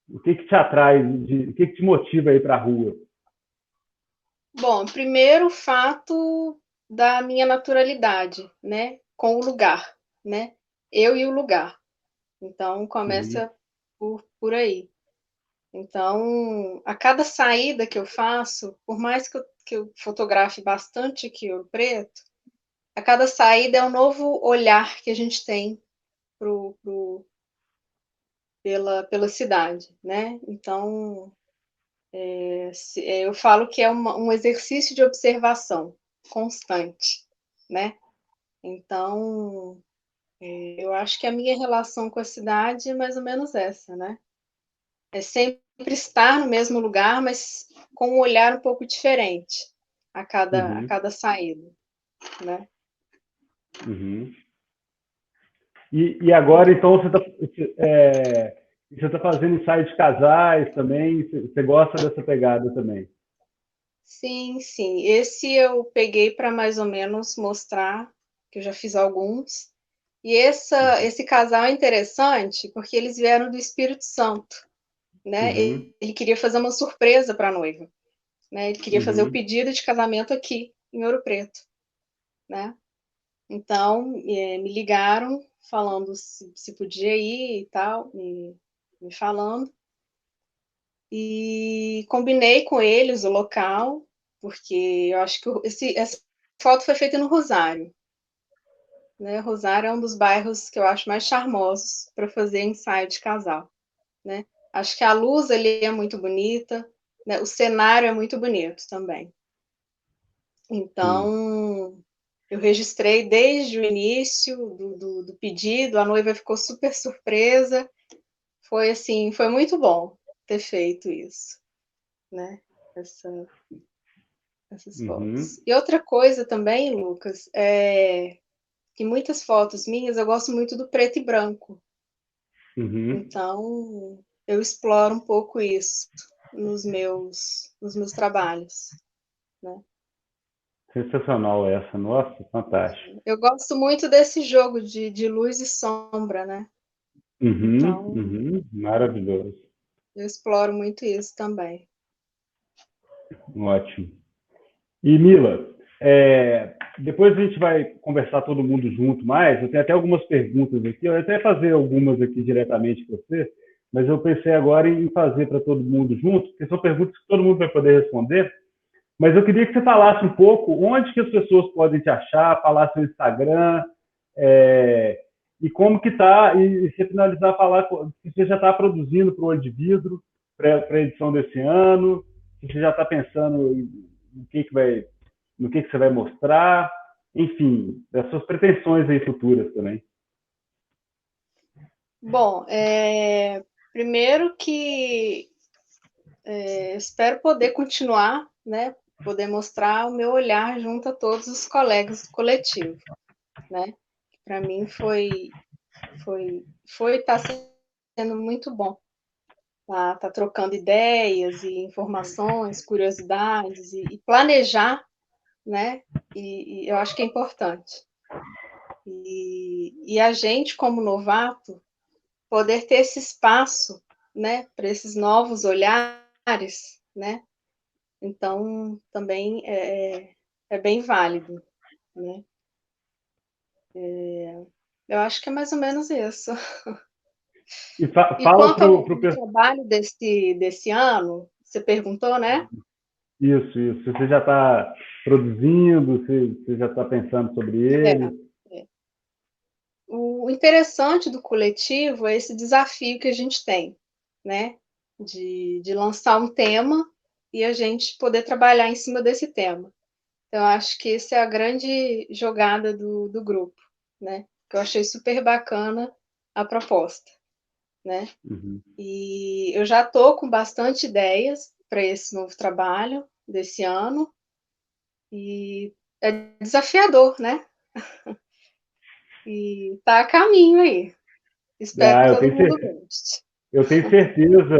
O que te atrai, o que te motiva a ir para a rua? Bom, primeiro o fato da minha naturalidade, né? Com o lugar, né? Eu e o lugar. Então, Uhum, começa por aí. Então, a cada saída que eu faço, por mais que eu fotografe bastante aqui em Ouro Preto, a cada saída é um novo olhar que a gente tem pela cidade, né? Então, eu falo que é um exercício de observação constante, né? Então, eu acho que a minha relação com a cidade é mais ou menos essa, né? É sempre estar no mesmo lugar, mas com um olhar um pouco diferente a uhum, cada saída, né? uhum. E agora, então, você tá fazendo ensaio de casais também? Você gosta dessa pegada também? Sim, sim. Esse eu peguei para mais ou menos mostrar que eu já fiz alguns. E esse casal é interessante porque eles vieram do Espírito Santo, né? Uhum, Ele queria fazer uma surpresa para a noiva, né? Ele queria fazer o uhum, pedido de casamento aqui, em Ouro Preto, né? Então, me ligaram falando se podia ir e tal, me falando. E combinei com eles o local, porque eu acho que essa foto foi feita no Rosário, né? Rosário é um dos bairros que eu acho mais charmosos para fazer ensaio de casal, né? Acho que a luz ali é muito bonita, né? O cenário é muito bonito também. sim. Então, eu registrei desde o início do pedido, a noiva ficou super surpresa. Foi assim, foi muito bom ter feito isso, né? Essa, essas Uhum, fotos. E outra coisa também, Lucas, é que muitas fotos minhas eu gosto muito do preto e branco. uhum. Então, eu exploro um pouco isso nos meus trabalhos, né? Sensacional essa, nossa, fantástico. Eu gosto muito desse jogo de luz e sombra, né? Uhum, Então, uhum, maravilhoso, eu exploro muito isso também. ótimo. E Mila, depois a gente vai conversar todo mundo junto mais. Eu tenho até algumas perguntas aqui. Eu ia até fazer algumas aqui diretamente para você, mas eu pensei agora em fazer para todo mundo junto, porque são perguntas que todo mundo vai poder responder. Mas eu queria que você falasse um pouco onde que as pessoas podem te achar, falar seu Instagram, é, e como que tá, e se finalizar falar se você já está produzindo para o Olho de Vidro, para a edição desse ano, se você já está pensando no que você vai mostrar, enfim, das suas pretensões aí futuras também. Bom, primeiro que espero poder continuar, né? Poder mostrar o meu olhar junto a todos os colegas do coletivo, né? para mim tá sendo muito bom. Tá trocando ideias e informações, curiosidades e planejar, né? E eu acho que é importante. E a gente, como novato, poder ter esse espaço, né, para esses novos olhares, né? Então, também é bem válido, né? Eu acho que é mais ou menos isso. E E fala quanto ao pro trabalho desse ano, você perguntou, né? isso. Você já está produzindo, você já está pensando sobre ele? É. O interessante do coletivo é esse desafio que a gente tem, né? De lançar um tema e a gente poder trabalhar em cima desse tema. Então, eu acho que essa é a grande jogada do grupo, né? Que eu achei super bacana a proposta, né? Uhum. E eu já estou com bastante ideias para esse novo trabalho desse ano e é desafiador, né? E tá a caminho aí. Espero que Ah, todo mundo goste. eu tenho certeza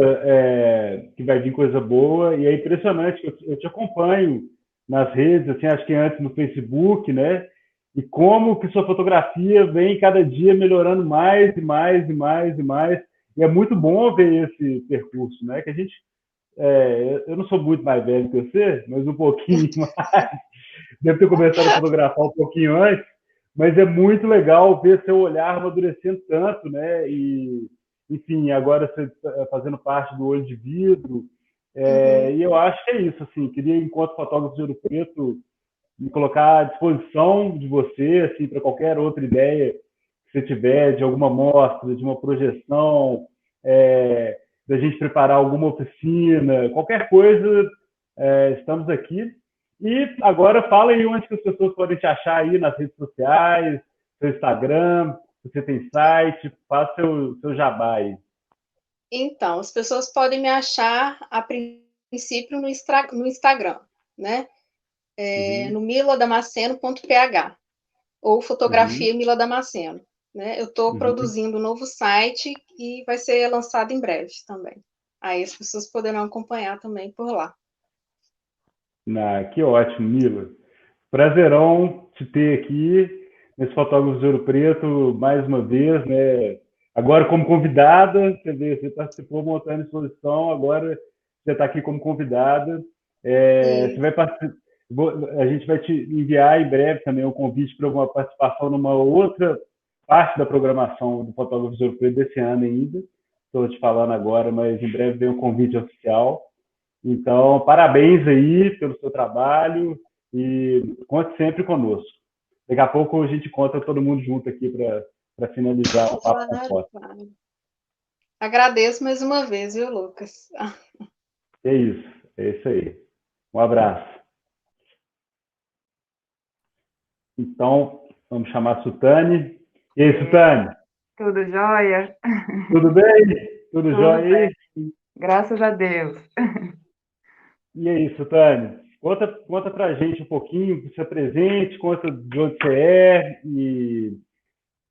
que vai vir coisa boa e é impressionante. Eu te acompanho nas redes, assim, acho que antes no Facebook, né? E como que sua fotografia vem cada dia melhorando mais e mais e mais e mais. E é muito bom ver esse percurso, né? Que a gente, eu não sou muito mais velho que você, mas um pouquinho mais. Devo ter começado a fotografar um pouquinho antes, mas é muito legal ver seu olhar amadurecendo tanto, né? E, enfim, agora você fazendo parte do Olho de Vidro. Uhum. E eu acho que é isso, assim, queria, enquanto fotógrafo de Ouro Preto, me colocar à disposição de você, assim, para qualquer outra ideia que você tiver, de alguma mostra, de uma projeção, da gente preparar alguma oficina, qualquer coisa, estamos aqui. E agora fala aí onde que as pessoas podem te achar aí nas redes sociais, seu Instagram, se você tem site, faça seu jabá aí. Então, as pessoas podem me achar, a princípio, no Instagram, né? Uhum, No miladamaceno.ph ou uhum, fotografia Mila Damasceno, né? Eu estou uhum. produzindo um novo site e vai ser lançado em breve também. Aí as pessoas poderão acompanhar também por lá. Que ótimo, Mila. Prazerão te ter aqui nesse Fotógrafos de Ouro Preto mais uma vez, né? Agora como convidada, você vê, você participou montando exposição, agora você está aqui como convidada. Você E vai a gente vai te enviar em breve também um convite para uma participação numa outra parte da programação do Fotógrafos de Ouro Preto desse ano ainda. Estou te falando agora, mas em breve vem um convite oficial. Então, parabéns aí pelo seu trabalho e conte sempre conosco. Daqui a pouco a gente conta todo mundo junto aqui para finalizar o papo com claro, foto. claro. Agradeço mais uma vez, viu, Lucas? É isso aí. Um abraço. Então, vamos chamar a Sutane. E aí, Sutane? Tudo jóia? Tudo bem? Tudo Tudo jóia bem, aí? graças a Deus. E aí, Sutane? Conta pra gente um pouquinho, se apresente, conta de onde você é e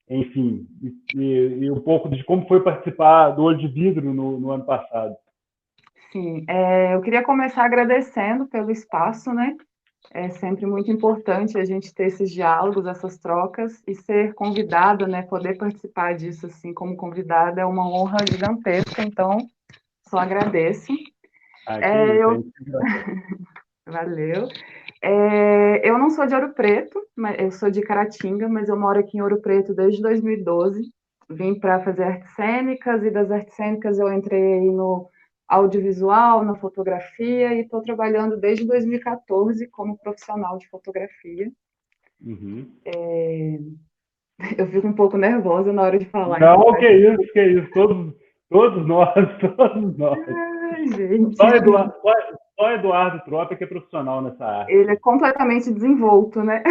enfim, e um pouco de como foi participar do Olho de Vidro no ano passado. Sim, eu queria começar agradecendo pelo espaço, né? É sempre muito importante a gente ter esses diálogos, essas trocas e ser convidada, né? Poder participar disso assim como convidada é uma honra gigantesca, então só agradeço. Que isso, Eu, a gente valeu. Eu não sou de Ouro Preto, mas eu sou de Caratinga, mas eu moro aqui em Ouro Preto desde 2012. Vim para fazer artes cênicas e das artes cênicas eu entrei no audiovisual, na fotografia e estou trabalhando desde 2014 como profissional de fotografia. Uhum. Eu fico um pouco nervosa na hora de falar, então Não, peço que isso, todos nós, todos nós. ai, gente. Só Eduardo Tropa que é profissional nessa arte. Ele é completamente desenvolto, né?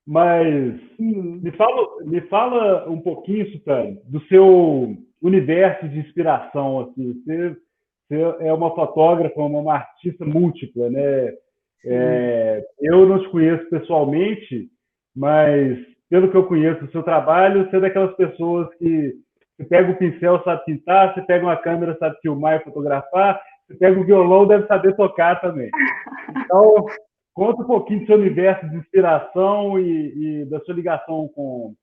Mas Sim. me fala um pouquinho, Sutane, do seu universo de inspiração. Assim. Você é uma fotógrafa, uma artista múltipla, né? Sim. Eu não te conheço pessoalmente, mas pelo que eu conheço do seu trabalho, você é daquelas pessoas que você pega o pincel, sabe pintar, você pega uma câmera, sabe filmar e fotografar, você pega o violão, deve saber tocar também. Então, conta um pouquinho do seu universo de inspiração e da sua ligação com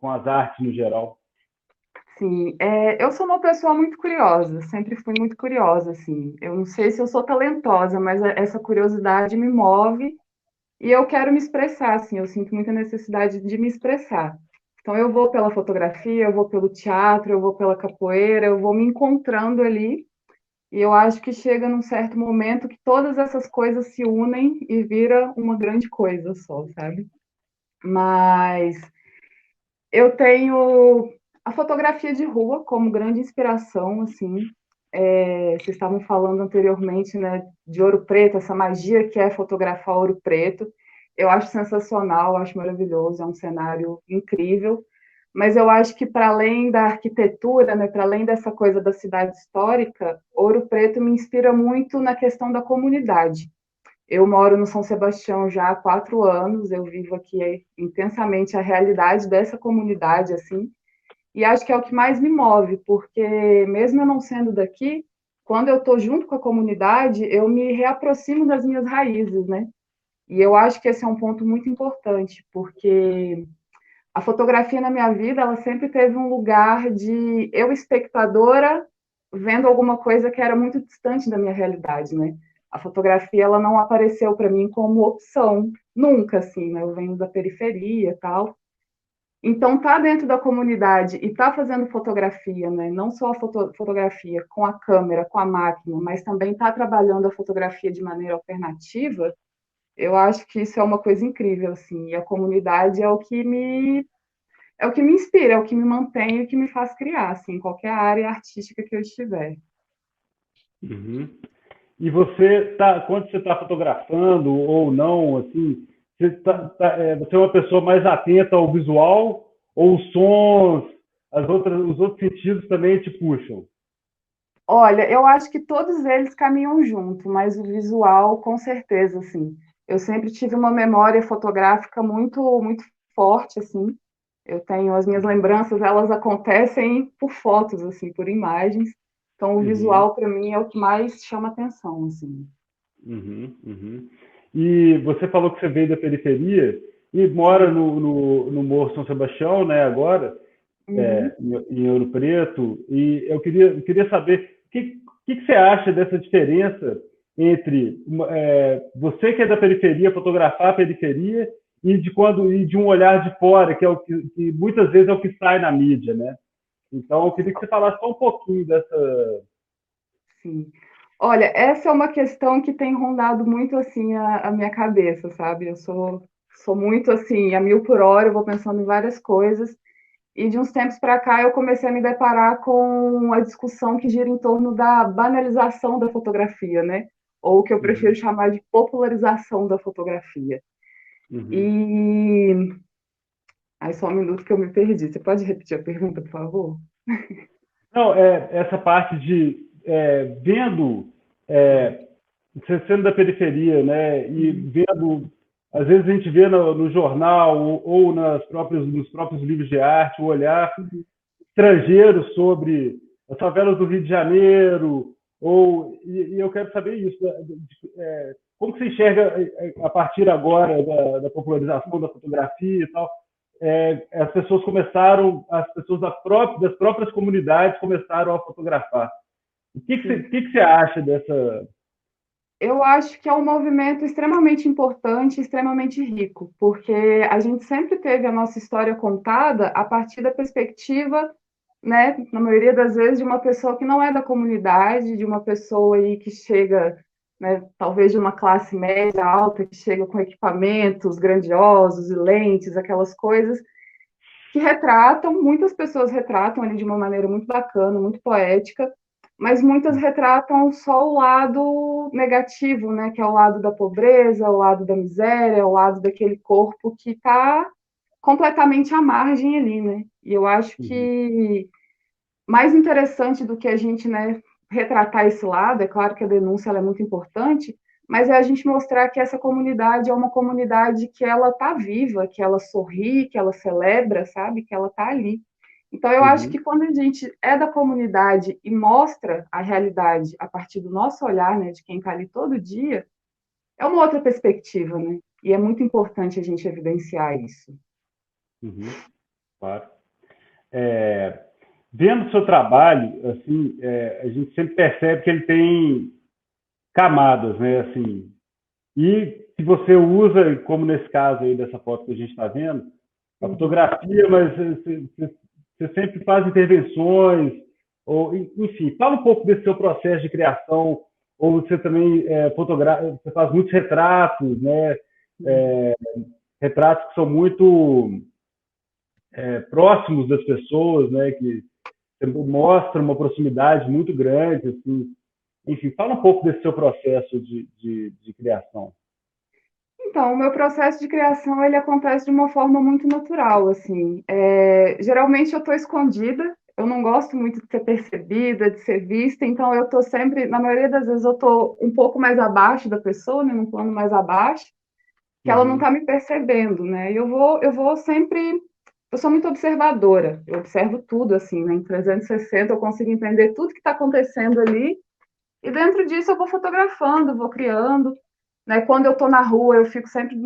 as artes no geral. Sim, eu sou uma pessoa muito curiosa, sempre fui muito curiosa, assim. Eu não sei se eu sou talentosa, mas essa curiosidade me move e eu quero me expressar, assim. Eu sinto muita necessidade de me expressar. Então, eu vou pela fotografia, eu vou pelo teatro, eu vou pela capoeira, eu vou me encontrando ali. E eu acho que chega num certo momento que todas essas coisas se unem e vira uma grande coisa só, sabe? Mas eu tenho a fotografia de rua como grande inspiração, assim. Vocês estavam falando anteriormente, né, de Ouro Preto, essa magia que é fotografar Ouro Preto. Eu acho sensacional, acho maravilhoso, é um cenário incrível. Mas eu acho que para além da arquitetura, né, para além dessa coisa da cidade histórica, Ouro Preto me inspira muito na questão da comunidade. Eu moro no São Sebastião já há 4 anos, eu vivo aqui intensamente a realidade dessa comunidade, assim, e acho que é o que mais me move, porque mesmo eu não sendo daqui, quando eu estou junto com a comunidade, eu me reaproximo das minhas raízes, né? E eu acho que esse é um ponto muito importante, porque a fotografia na minha vida, ela sempre teve um lugar de eu, espectadora, vendo alguma coisa que era muito distante da minha realidade, né? A fotografia, ela não apareceu para mim como opção, nunca, assim, né? Eu venho da periferia e tal. Então, tá dentro da comunidade e tá fazendo fotografia, né? Não só a fotografia com a câmera, com a máquina, mas também tá trabalhando a fotografia de maneira alternativa. Eu acho que isso é uma coisa incrível, assim. E a comunidade é o que me inspira, é o que me mantém e o que me faz criar, assim, em qualquer área artística que eu estiver. Uhum. E você tá, quando você está fotografando ou não, assim, você é uma pessoa mais atenta ao visual ou os sons, os outros sentidos também te puxam? Olha, eu acho que todos eles caminham junto, mas o visual, com certeza, assim. Eu sempre tive uma memória fotográfica muito, muito forte, assim. Eu tenho as minhas lembranças, elas acontecem por fotos, assim, por imagens. Então, o Uhum, visual, para mim, é o que mais chama atenção, assim. uhum, uhum. E você falou que você veio da periferia e mora Sim. no Morro São Sebastião, né, agora, Uhum. em Ouro Preto, e eu queria saber o que você acha dessa diferença entre você que é da periferia, fotografar a periferia, e de um olhar de fora, que muitas vezes é o que sai na mídia, né? Então, eu queria que você falasse só um pouquinho dessa. Sim. Olha, essa é uma questão que tem rondado muito assim a minha cabeça, sabe? Eu sou muito assim, a mil por hora, eu vou pensando em várias coisas. E de uns tempos para cá eu comecei a me deparar com a discussão que gira em torno da banalização da fotografia, né? Ou o que eu prefiro Uhum, chamar de popularização da fotografia. uhum. E aí só um minuto que eu me perdi. Você pode repetir a pergunta, por favor? Não, essa parte de vendo, você sendo da periferia, né, e Uhum. vendo, às vezes a gente vê no jornal ou nos próprios livros de arte o olhar Uhum. estrangeiro sobre as favelas do Rio de Janeiro, e eu quero saber isso, como que você enxerga a partir agora da popularização da fotografia e tal, as pessoas começaram, as pessoas das próprias comunidades começaram a fotografar. Sim. O que você acha dessa? Eu acho que é um movimento extremamente importante, extremamente rico, porque a gente sempre teve a nossa história contada a partir da perspectiva, né, na maioria das vezes, de uma pessoa que não é da comunidade, de uma pessoa aí que chega, né, talvez de uma classe média alta, que chega com equipamentos grandiosos e lentes, aquelas coisas que retratam, muitas pessoas retratam ali de uma maneira muito bacana, muito poética, mas muitas retratam só o lado negativo, né, que é o lado da pobreza, o lado da miséria, o lado daquele corpo que está completamente à margem ali, né? E eu acho Uhum, que mais interessante do que a gente, né, retratar esse lado, é claro que a denúncia ela é muito importante, mas é a gente mostrar que essa comunidade é uma comunidade que ela está viva, que ela sorri, que ela celebra, sabe? Que ela está ali. Então, eu acho Uhum, que quando a gente é da comunidade e mostra a realidade a partir do nosso olhar, né, de quem está ali todo dia, é uma outra perspectiva, né? E é muito importante a gente evidenciar isso. uhum, claro. É, vendo o seu trabalho, assim, a gente sempre percebe que ele tem camadas, né? Assim, e se você usa, como nesse caso aí dessa foto que a gente está vendo, a Uhum. fotografia, mas você sempre faz intervenções, ou, enfim, fala um pouco desse seu processo de criação, ou você também fotografa, você faz muitos retratos, né? É, retratos que são muito próximos das pessoas, né? Que mostram uma proximidade muito grande, assim. Enfim, fala um pouco desse seu processo de criação. Então, o meu processo de criação ele acontece de uma forma muito natural, assim. Geralmente eu estou escondida, eu não gosto muito de ser percebida, de ser vista, então eu estou sempre, na maioria das vezes eu estou um pouco mais abaixo da pessoa, né, num plano mais abaixo, que ela não Uhum, está me percebendo, né? E eu vou sempre, eu sou muito observadora, eu observo tudo, assim, né? Em 360 eu consigo entender tudo que está acontecendo ali, e dentro disso eu vou fotografando, vou criando, né? Quando eu estou na rua, eu fico sempre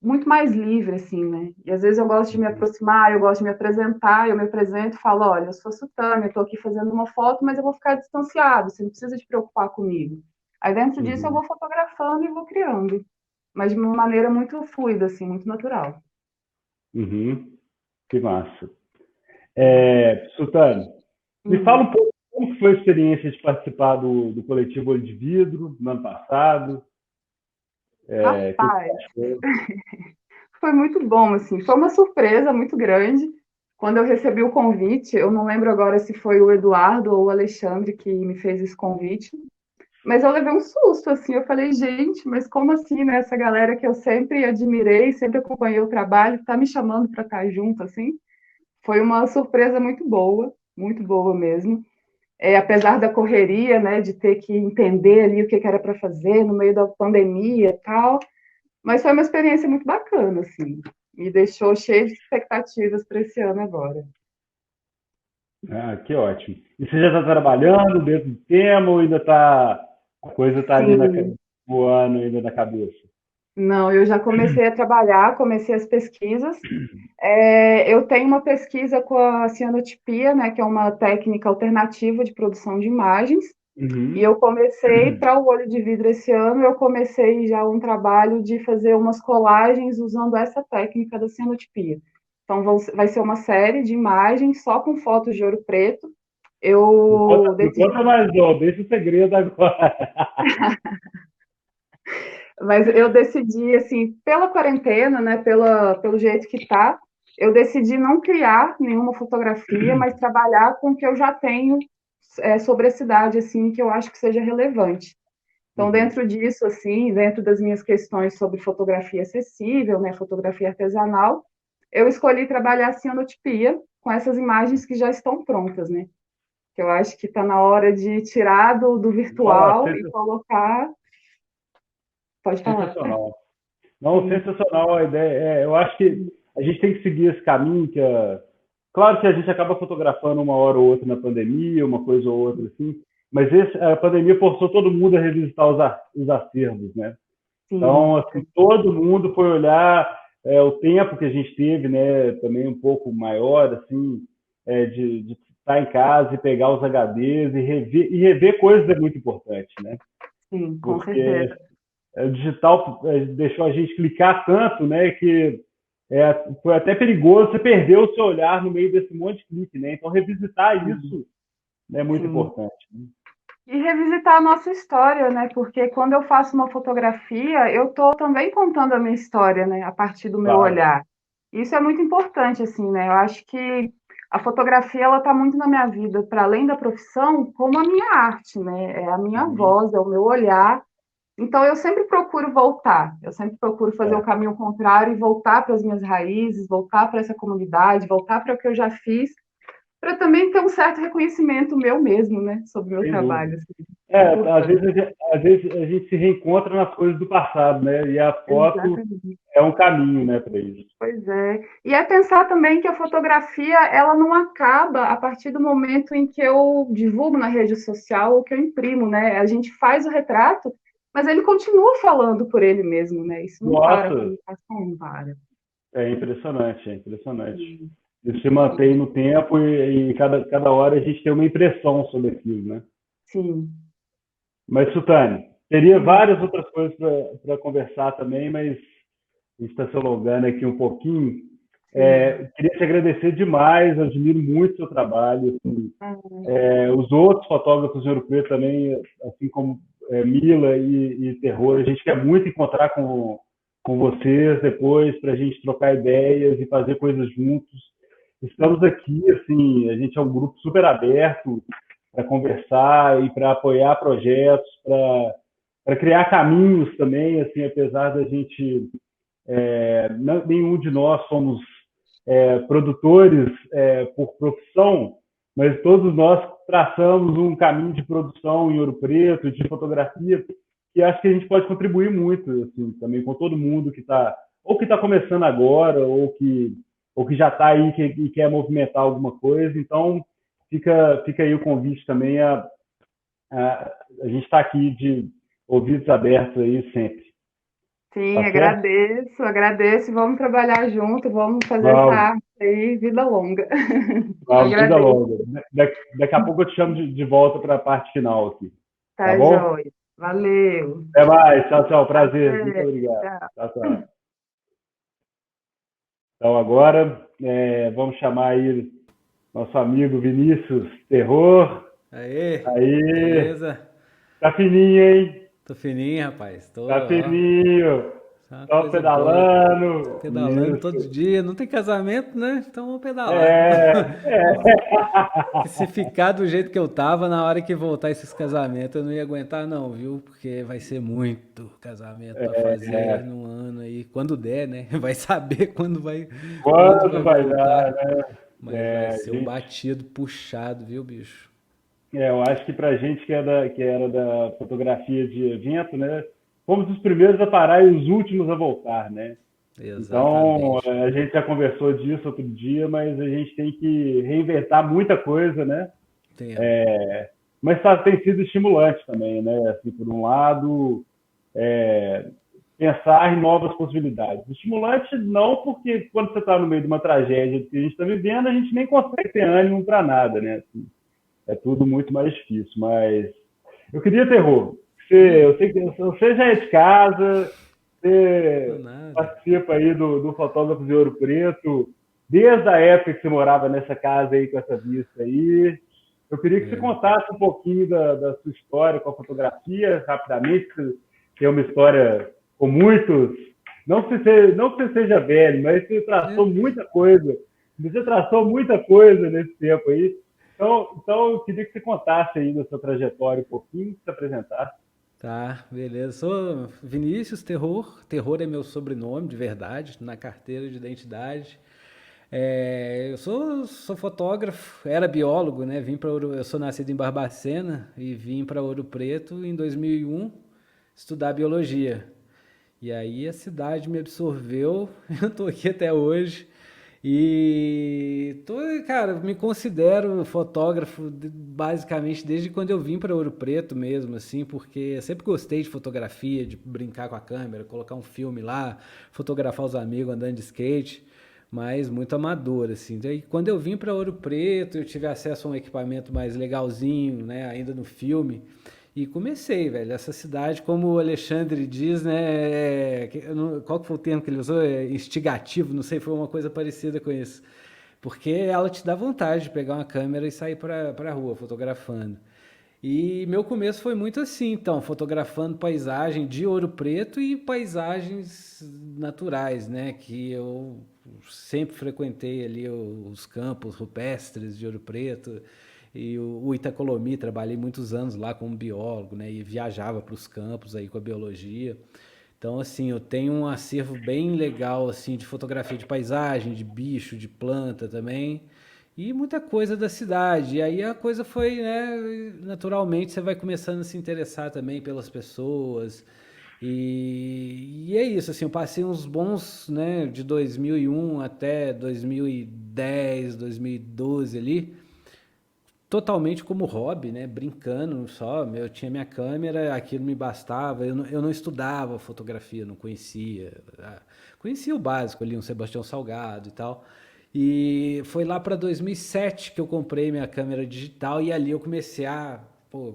muito mais livre, assim, né? E às vezes eu gosto de me aproximar, eu gosto de me apresentar, eu me apresento e falo, olha, eu sou Sutânia, eu estou aqui fazendo uma foto, mas eu vou ficar distanciado, você não precisa te preocupar comigo. Aí dentro disso eu uhum, vou fotografando e vou criando, mas de uma maneira muito fluida, assim, muito natural. uhum. Que massa. Sim. Sultano, me fala Uhum. um pouco como foi a experiência de participar do coletivo Olho de Vidro no ano passado. O que você Rapaz, achou? foi muito bom, assim, foi uma surpresa muito grande. Quando eu recebi o convite, eu não lembro agora se foi o Eduardo ou o Alexandre que me fez esse convite, mas eu levei um susto, assim, eu falei, gente, mas como assim, né? Essa galera que eu sempre admirei, sempre acompanhei o trabalho, tá me chamando para estar junto, assim. Foi uma surpresa muito boa mesmo. Apesar da correria, né, de ter que entender ali o que era para fazer no meio da pandemia e tal, mas foi uma experiência muito bacana, assim. Me deixou cheio de expectativas para esse ano agora. Ah, que ótimo. E você já está trabalhando dentro do tema ou ainda está a coisa está ali Sim, voando ainda na cabeça? não, eu já comecei a trabalhar, comecei as pesquisas. Eu tenho uma pesquisa com a cianotipia, né, que é uma técnica alternativa de produção de imagens. E Uhum. eu comecei, para o Olho de Vidro esse ano, eu comecei já um trabalho de fazer umas colagens usando essa técnica da cianotipia. Então, vai ser uma série de imagens só com fotos de ouro preto. Eu Não decidi, conta mais, não. Deixa o segredo agora. mas eu decidi, assim, pela quarentena, né, pelo jeito que tá, eu decidi não criar nenhuma fotografia, mas trabalhar com o que eu já tenho sobre a cidade, assim, que eu acho que seja relevante. Então, Uhum. dentro disso, assim, dentro das minhas questões sobre fotografia acessível, né, fotografia artesanal, eu escolhi trabalhar a cianotipia com essas imagens que já estão prontas, né? Que eu acho que está na hora de tirar do Não, virtual e colocar. Pode falar. sensacional. Não, Sim, sensacional a ideia. Eu acho que a gente tem que seguir esse caminho claro que a gente acaba fotografando uma hora ou outra na pandemia, uma coisa ou outra assim, mas a pandemia forçou todo mundo a revisitar os acervos, né? Então, sim, assim, todo mundo foi olhar o tempo que a gente teve, né, também um pouco maior, assim, de estar em casa e pegar os HDs e rever coisas é muito importante, né? sim, com Porque certeza. o digital deixou a gente clicar tanto, né, que foi até perigoso você perder o seu olhar no meio desse monte de clique, né? Então, revisitar Sim, isso é muito sim. importante. Né? E revisitar a nossa história, né? Porque quando eu faço uma fotografia, eu estou também contando a minha história, né? A partir do meu Claro. olhar. Isso é muito importante, assim, né? Eu acho que a fotografia, ela está muito na minha vida, para além da profissão, como a minha arte, né? É a minha Uhum. voz, é o meu olhar. Então, eu sempre procuro voltar, eu sempre procuro fazer o É. caminho contrário e voltar para as minhas raízes, voltar para essa comunidade, voltar para o que eu já fiz, para também ter um certo reconhecimento meu mesmo, né, sobre o meu Sem dúvida. trabalho. Assim. Às Importante. vezes, às vezes a gente se reencontra nas coisas do passado, né? E a foto Exatamente. é um caminho, né, para isso. Pois é. E é pensar também que a fotografia, ela não acaba a partir do momento em que eu divulgo na rede social ou que eu imprimo, né? A gente faz o retrato, mas ele continua falando por ele mesmo, né? Isso não para, a Nossa, comunicação não para. é impressionante, é impressionante. Sim, Isso se mantém no tempo e cada hora a gente tem uma impressão sobre aquilo, né? sim. Mas, Sutane, teria Hum, várias outras coisas para conversar também, mas a gente está se alongando aqui um pouquinho. sim. Queria te agradecer demais, eu admiro muito o seu trabalho. Assim, Ah, os outros fotógrafos de Ouro Preto também, assim como Mila e Terror, a gente quer muito encontrar com vocês depois para a gente trocar ideias e fazer coisas juntos. Estamos aqui, assim, a gente é um grupo super aberto para conversar e para apoiar projetos, para criar caminhos também, assim, apesar da gente nenhum de nós somos produtores por profissão, mas todos nós traçamos um caminho de produção em Ouro Preto, de fotografia, que acho que a gente pode contribuir muito, assim, também com todo mundo que está ou que está começando agora, ou que já está aí e quer movimentar alguma coisa. Então, fica aí o convite também a gente está aqui de ouvidos abertos aí sempre. sim, Tá certo? agradeço, agradeço. Vamos trabalhar junto, vamos fazer essa Vamos. arte aí, vida longa. Vamos, vida Agradeço. longa. Daqui a pouco eu te chamo de volta para a parte final aqui. Tá Tá, bom? joia. Valeu. Até mais. Tchau, tchau. Prazer. Muito Até. obrigado. Tchau. Tchau, tchau. Então, agora, vamos chamar aí nosso amigo Vinícius Terror. Aê, Aí, beleza? tá fininho, hein? Tô fininho, rapaz. Tô, Tá ó, fininho. tá uma Só coisa boa. pedalando. Pedalando todo Isso. dia. Não tem casamento, né? Então vou pedalar. É, é. Que se ficar do jeito que eu tava, na hora que voltar esses casamentos, eu não ia aguentar não, viu? Porque vai ser muito casamento pra fazer É. num ano aí. Quando der, né? Vai saber quando vai Quando vai dar, voltar. né? Mas vai ser um Gente. batido puxado, viu, bicho? Eu acho que para a gente que era da fotografia de evento, né, fomos os primeiros a parar e os últimos a voltar, né? Então, Exatamente. a gente já conversou disso outro dia, mas a gente tem que reinventar muita coisa, né? Temos. Mas tem sido estimulante também, né? Assim, por um lado, é, pensar em novas possibilidades. Estimulante não porque quando você está no meio de uma tragédia que a gente está vivendo, a gente nem consegue ter ânimo para nada, né? Assim, é tudo muito mais difícil. Mas eu queria, Terror, eu sei que você já é de casa, Não você nada. participa aí do Fotógrafo de Ouro Preto, desde a época que você morava nessa casa aí, com essa vista aí. Eu queria que você É. contasse um pouquinho da sua história com a fotografia, rapidamente, que é uma história com muitos. Não que você seja velho, mas você traçou É. muita coisa. Você traçou muita coisa nesse tempo aí. Então, eu queria que você contasse aí da sua trajetória um pouquinho, que se apresentasse. Tá, beleza. Sou Vinícius Terror. Terror é meu sobrenome, de verdade, na carteira de identidade. Eu sou fotógrafo, era biólogo, né? Eu sou nascido em Barbacena e vim para Ouro Preto em 2001 estudar biologia. E aí a cidade me absorveu, eu tô aqui até hoje. Cara, me considero fotógrafo basicamente desde quando eu vim para Ouro Preto mesmo, assim, porque eu sempre gostei de fotografia, de brincar com a câmera, colocar um filme lá, fotografar os amigos andando de skate, mas muito amador, assim. Daí, quando eu vim para Ouro Preto, eu tive acesso a um equipamento mais legalzinho, né, ainda no filme. E comecei, velho. Essa cidade, como o Alexandre diz, né? Qual que foi o termo que ele usou? Instigativo, não sei, foi uma coisa parecida com isso. Porque ela te dá vontade de pegar uma câmera e sair pra rua fotografando. E meu começo foi muito assim, então, fotografando paisagem de Ouro Preto e paisagens naturais, né? Que eu sempre frequentei ali os campos rupestres de Ouro Preto e o Itacolomi, trabalhei muitos anos lá como biólogo, né? E viajava para os campos aí com a biologia. Então, assim, eu tenho um acervo bem legal, assim, de fotografia de paisagem, de bicho, de planta também. e muita coisa da cidade. E aí a coisa foi, né, naturalmente você vai começando a se interessar também pelas pessoas. E é isso, assim, eu passei uns bons, né, de 2001 até 2010, 2012 ali, totalmente como hobby, né, brincando só. Eu tinha minha câmera, aquilo me bastava. Eu não estudava fotografia, não conhecia. Conhecia o básico ali, um Sebastião Salgado e tal. E foi lá para 2007 que eu comprei minha câmera digital e ali eu comecei a, pô,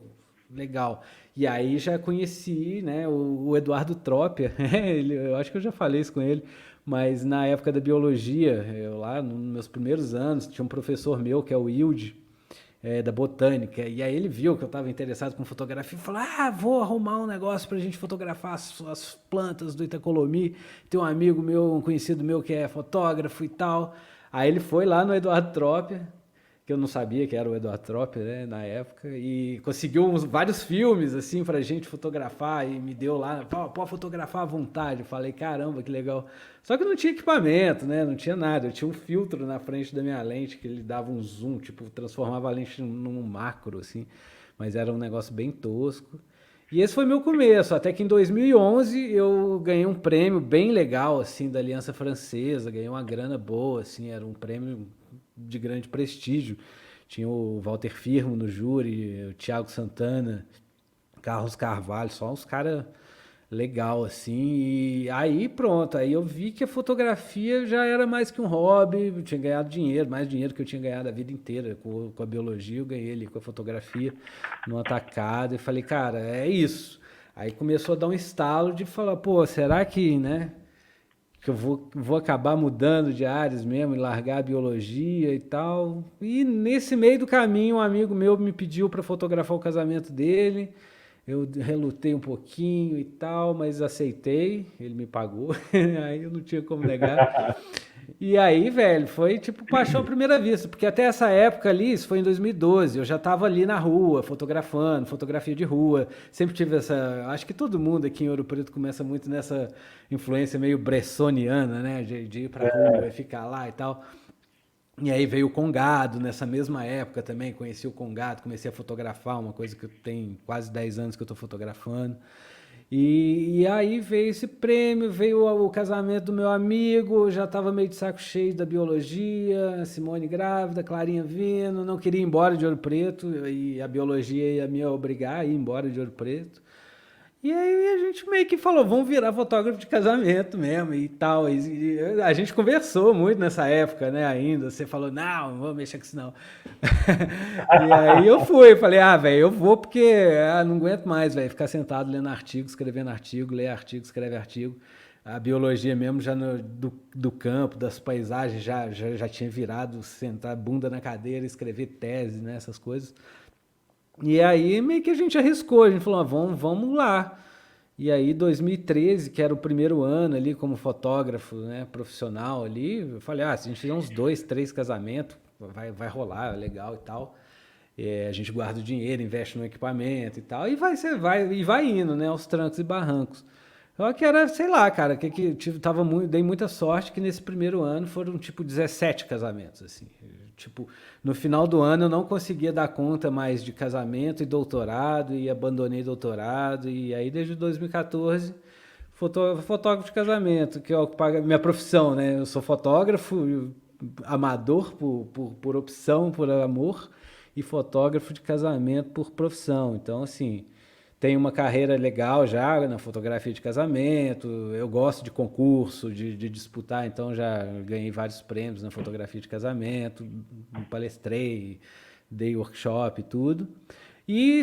legal. E aí já conheci, né, o Eduardo Tropia. Eu acho que eu já falei isso com ele, mas na época da biologia, eu lá nos meus primeiros anos, tinha um professor meu que é o Wilde, da botânica, e aí ele viu que eu estava interessado com fotografia e falou: ah, vou arrumar um negócio para a gente fotografar as plantas do Itacolomi. Tem um amigo meu, um conhecido meu que é fotógrafo e tal. Aí ele foi lá no Eduardo Tropia, que eu não sabia que era o Eduardo Tropia, né, na época, e conseguiu vários filmes, assim, pra gente fotografar, e me deu lá, pode fotografar à vontade. Eu falei, caramba, que legal. Só que não tinha equipamento, né, não tinha nada. Eu tinha um filtro na frente da minha lente, que ele dava um zoom, tipo, transformava a lente num macro, assim, mas era um negócio bem tosco. E esse foi meu começo, até que em 2011 eu ganhei um prêmio bem legal, assim, da Aliança Francesa, ganhei uma grana boa, assim, era um prêmio de grande prestígio. Tinha o Walter Firmo no júri, o Thiago Santana, Carlos Carvalho, só uns caras legal, assim. E aí pronto, aí eu vi que a fotografia já era mais que um hobby. Eu tinha ganhado dinheiro, mais dinheiro que eu tinha ganhado a vida inteira com a biologia. Eu ganhei ali com a fotografia no atacado e falei, cara, é isso. Aí começou a dar um estalo de falar, pô, será que, né, que eu vou acabar mudando de áreas mesmo e largar a biologia e tal. E nesse meio do caminho, um amigo meu me pediu para fotografar o casamento dele. Eu relutei um pouquinho e tal, mas aceitei. Ele me pagou, aí eu não tinha como negar. E aí, velho, foi tipo paixão à primeira vista, porque até essa época ali, isso foi em 2012, eu já tava ali na rua, fotografando, fotografia de rua, sempre tive essa, acho que todo mundo aqui em Ouro Preto começa muito nessa influência meio bressoniana, né, de ir pra rua e ficar lá e tal. E aí veio o Congado nessa mesma época também, conheci o Congado, comecei a fotografar, uma coisa que tem quase 10 anos que eu tô fotografando. E aí veio esse prêmio, veio o casamento do meu amigo, já estava meio de saco cheio da biologia, Simone grávida, Clarinha vindo, não queria ir embora de Ouro Preto, e a biologia ia me obrigar a ir embora de Ouro Preto. E aí a gente meio que falou, vamos virar fotógrafo de casamento mesmo e tal. E a gente conversou muito nessa época, né, ainda. Você falou, não vou mexer com isso não. E aí eu fui, falei, velho, eu vou porque não aguento mais, velho, ficar sentado lendo artigo, escrevendo artigo, ler artigo, escreve artigo. A biologia mesmo, já do campo, das paisagens, já tinha virado, sentar bunda na cadeira, escrever tese, né, essas coisas. E aí meio que a gente arriscou, a gente falou, vamos lá. E aí 2013, que era o primeiro ano ali como fotógrafo, né, profissional ali, eu falei, se a gente fizer uns 2, 3 casamentos, vai rolar, é legal e tal. A gente guarda o dinheiro, investe no equipamento e tal, e vai indo, né, aos trancos e barrancos. Só que era, sei lá, cara, dei muita sorte que nesse primeiro ano foram tipo 17 casamentos, assim. Tipo, no final do ano eu não conseguia dar conta mais de casamento e doutorado, e abandonei doutorado, e aí desde 2014 fotógrafo de casamento, que é o que paga minha profissão, né? Eu sou fotógrafo, amador por opção, por amor, e fotógrafo de casamento por profissão. Então, assim, tenho uma carreira legal já na fotografia de casamento, eu gosto de concurso, de disputar, então já ganhei vários prêmios na fotografia de casamento, palestrei, dei workshop e tudo. E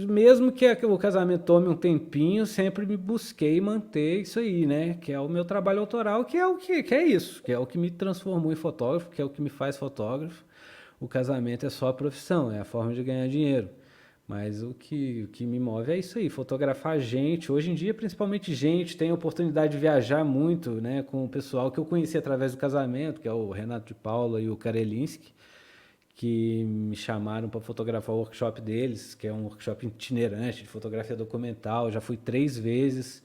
mesmo que o casamento tome um tempinho, sempre me busquei manter isso aí, né? Que é o meu trabalho autoral, que é isso, que é o que me transformou em fotógrafo, que é o que me faz fotógrafo. O casamento é só a profissão, é a forma de ganhar dinheiro. Mas o que me move é isso aí, fotografar gente. Hoje em dia, principalmente gente, tem a oportunidade de viajar muito, né, com o pessoal que eu conheci através do casamento, que é o Renato de Paula e o Karelinski, que me chamaram para fotografar o workshop deles, que é um workshop itinerante de fotografia documental. Já fui 3 vezes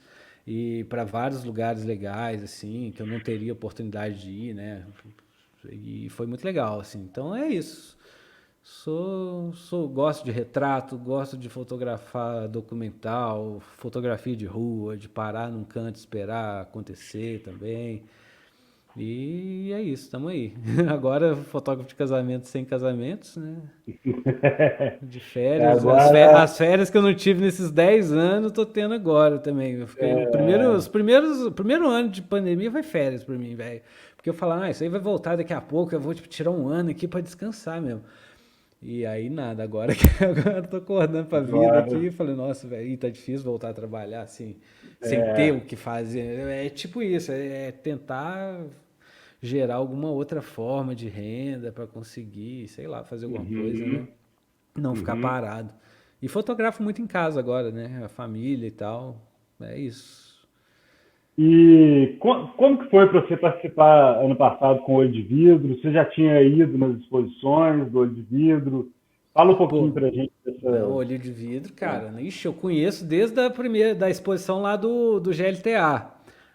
e para vários lugares legais, assim, que eu não teria oportunidade de ir, né? E foi muito legal, assim. Então é isso. Gosto de retrato, gosto de fotografar documental, fotografia de rua, de parar num canto, esperar acontecer também. E é isso, estamos aí. Agora, fotógrafo de casamento sem casamentos, né? De férias. Agora, As férias que eu não tive nesses 10 anos, tô tendo agora também. Eu fiquei, o primeiro ano de pandemia foi férias pra mim, velho. Porque eu falava, isso aí vai voltar daqui a pouco, eu vou tipo, tirar um ano aqui pra descansar mesmo. E aí nada, agora eu tô acordando pra vida agora, aqui e falei, nossa, velho, tá difícil voltar a trabalhar assim, sem ter o que fazer. É tipo isso, é tentar gerar alguma outra forma de renda para conseguir, sei lá, fazer alguma coisa, né? Não ficar parado. E fotografo muito em casa agora, né? A família e tal. É isso. e como que foi para você participar ano passado com o Olho de Vidro? Você já tinha ido nas exposições do Olho de Vidro? Fala um pouquinho Pô, para a gente não, dessa. olho de vidro, cara. Ixi, eu conheço desde a primeira da exposição lá do GLTA.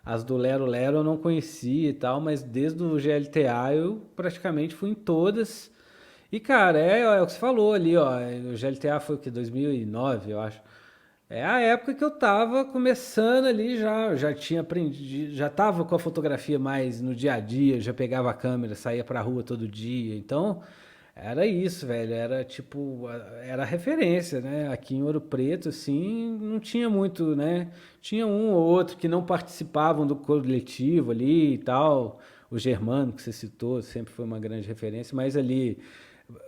As do Lero Lero eu não conhecia e tal, mas desde o GLTA eu praticamente fui em todas. E, cara, é o que você falou ali, ó. O GLTA foi o que? 2009, eu acho. É a época que eu tava começando ali já tinha aprendido, já tava com a fotografia mais no dia a dia, já pegava a câmera, saía pra rua todo dia. Então, era isso, velho. Era tipo, era referência, né? Aqui em Ouro Preto, assim, não tinha muito, né? Tinha um ou outro que não participavam do coletivo ali e tal. O Germano, que você citou, sempre foi uma grande referência, mas ali.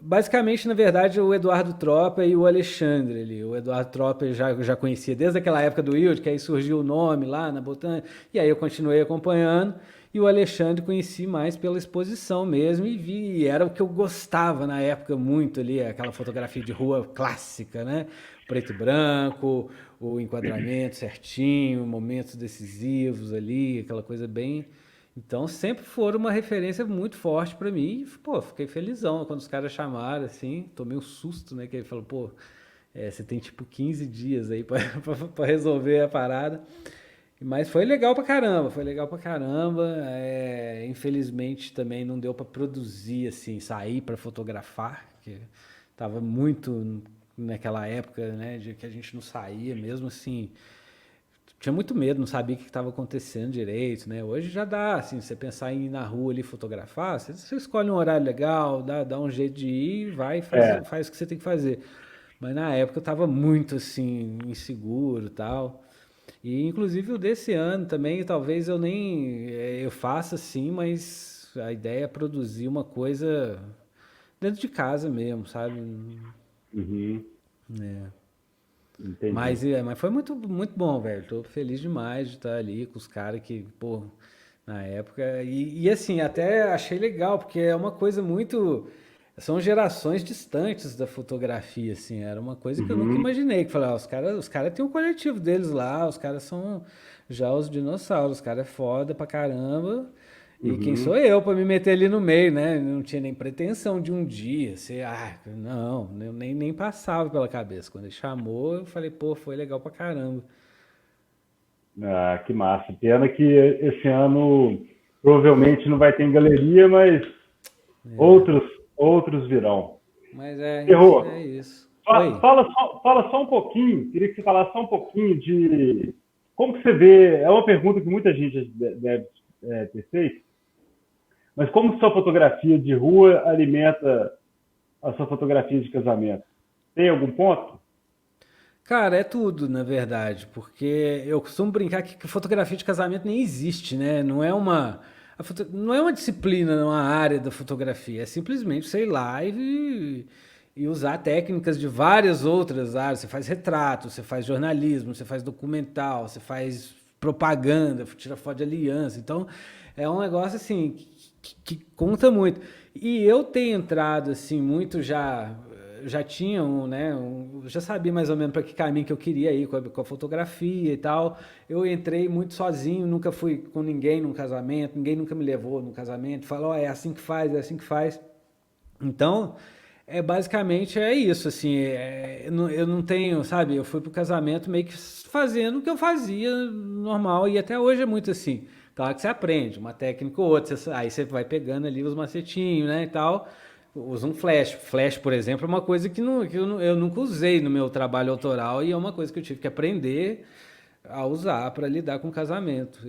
Basicamente, na verdade, o Eduardo Tropa e o Alexandre ali. O Eduardo Tropa eu já conhecia desde aquela época do Wild, que aí surgiu o nome lá na Botânica, e aí eu continuei acompanhando. E o Alexandre conheci mais pela exposição mesmo e vi, e era o que eu gostava na época muito ali, aquela fotografia de rua clássica, né? Preto e branco, o enquadramento certinho, momentos decisivos ali, aquela coisa bem. Então sempre foram uma referência muito forte para mim. E, pô, fiquei felizão quando os caras chamaram, assim, tomei um susto, né? Que ele falou, pô, você tem tipo 15 dias aí pra resolver a parada. Mas foi legal pra caramba, foi legal pra caramba. Infelizmente também não deu pra produzir, assim, sair pra fotografar, que tava muito naquela época, né, de que a gente não saía mesmo, assim. Tinha muito medo, não sabia o que estava acontecendo direito, né? Hoje já dá, assim, você pensar em ir na rua ali fotografar, você escolhe um horário legal, dá um jeito de ir, vai e É, faz o que você tem que fazer. Mas na época eu estava muito, assim, inseguro e tal. E inclusive o desse ano também, talvez eu nem eu faça sim, mas a ideia é produzir uma coisa dentro de casa mesmo, sabe? uhum, É. entendi. Mas foi muito bom, velho. Tô feliz demais de estar ali com os caras que, pô, na época. E assim, até achei legal, porque é uma coisa muito. São gerações distantes da fotografia, assim. Era uma coisa que eu nunca Uhum, imaginei. Que falar, os cara têm um coletivo deles lá, os caras são já os dinossauros, os caras é foda pra caramba. E quem sou uhum. eu para me meter ali no meio, né? Não tinha nem pretensão de um dia ser, não, nem passava pela cabeça. Quando ele chamou, eu falei, pô, foi legal pra caramba. Ah, que massa. Pena que esse ano provavelmente não vai ter em galeria, mas outros, outros virão. Mas é Errou. isso. Oi. Fala só um pouquinho, queria que você falasse só um pouquinho de como que você vê, é uma pergunta que muita gente deve ter feito, mas como que sua fotografia de rua alimenta a sua fotografia de casamento? Tem algum ponto? Cara, é tudo, na verdade, porque eu costumo brincar que fotografia de casamento nem existe, né? Não é uma disciplina, não é uma área da fotografia, é simplesmente sei lá e usar técnicas de várias outras áreas. Você faz retrato, você faz jornalismo, você faz documental, você faz propaganda, tira foto de aliança. Então, é um negócio assim que conta muito. E eu tenho entrado assim muito já tinha né, já sabia mais ou menos para que caminho que eu queria ir com a fotografia e tal. Eu entrei muito sozinho, nunca fui com ninguém num casamento, ninguém nunca me levou num casamento, falou, é assim que faz, é assim que faz. Então, basicamente é isso, assim, eu não tenho, sabe, eu fui pro casamento meio que fazendo o que eu fazia normal, e até hoje é muito assim, Claro que você aprende, uma técnica ou outra, aí você vai pegando ali os macetinhos, né, e tal. Usa um flash. Flash, por exemplo, é uma coisa que eu nunca usei no meu trabalho autoral e é uma coisa que eu tive que aprender a usar para lidar com o casamento.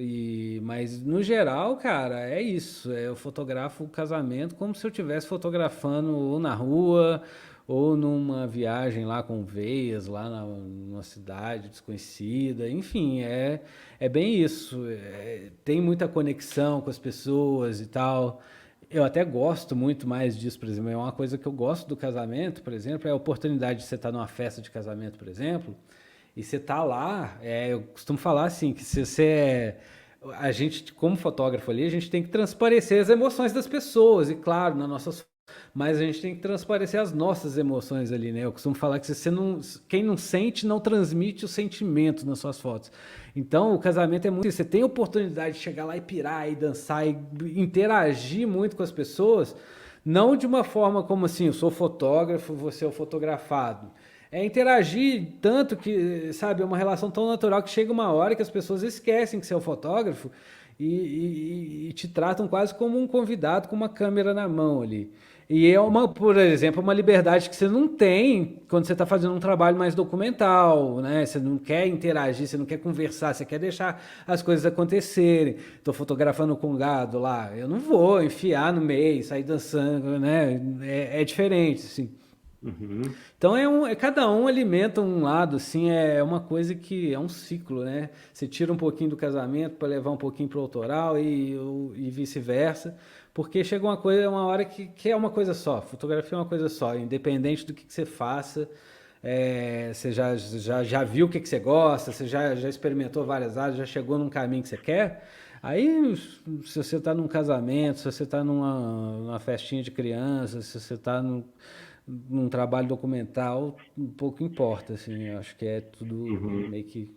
Mas no geral, cara, é isso. Eu fotografo o casamento como se eu estivesse fotografando ou na rua ou numa viagem lá com veias, lá numa cidade desconhecida. Enfim, é bem isso. Tem muita conexão com as pessoas e tal. Eu até gosto muito mais disso, por exemplo. É uma coisa que eu gosto do casamento, por exemplo, é a oportunidade de você estar numa festa de casamento, por exemplo, e você tá lá, eu costumo falar assim, que se você a gente, como fotógrafo ali, a gente tem que transparecer as emoções das pessoas, e claro, mas a gente tem que transparecer as nossas emoções ali, né? Eu costumo falar que quem não sente, não transmite o sentimento nas suas fotos. Então, o casamento é muito isso. Você tem a oportunidade de chegar lá e pirar, e dançar, e interagir muito com as pessoas, não de uma forma como assim, eu sou fotógrafo, você é o fotografado. É interagir tanto que, sabe, é uma relação tão natural que chega uma hora que as pessoas esquecem que você é o fotógrafo e te tratam quase como um convidado com uma câmera na mão ali. E por exemplo, uma liberdade que você não tem quando você está fazendo um trabalho mais documental, né? Você não quer interagir, você não quer conversar, você quer deixar as coisas acontecerem. Estou fotografando com gado lá, eu não vou enfiar no meio, sair dançando, né? É diferente, assim. Uhum. Então cada um alimenta um lado, assim, é uma coisa que é um ciclo, né? Você tira um pouquinho do casamento para levar um pouquinho para o autoral e vice-versa, porque chega uma hora que é uma coisa só, fotografia é uma coisa só, independente do que você faça, você já viu o que você gosta, você já experimentou várias áreas, já chegou num caminho que você quer. Aí, se você está num casamento, se você está numa festinha de criança, se você está num trabalho documental, um pouco importa, assim, eu acho que é tudo meio que...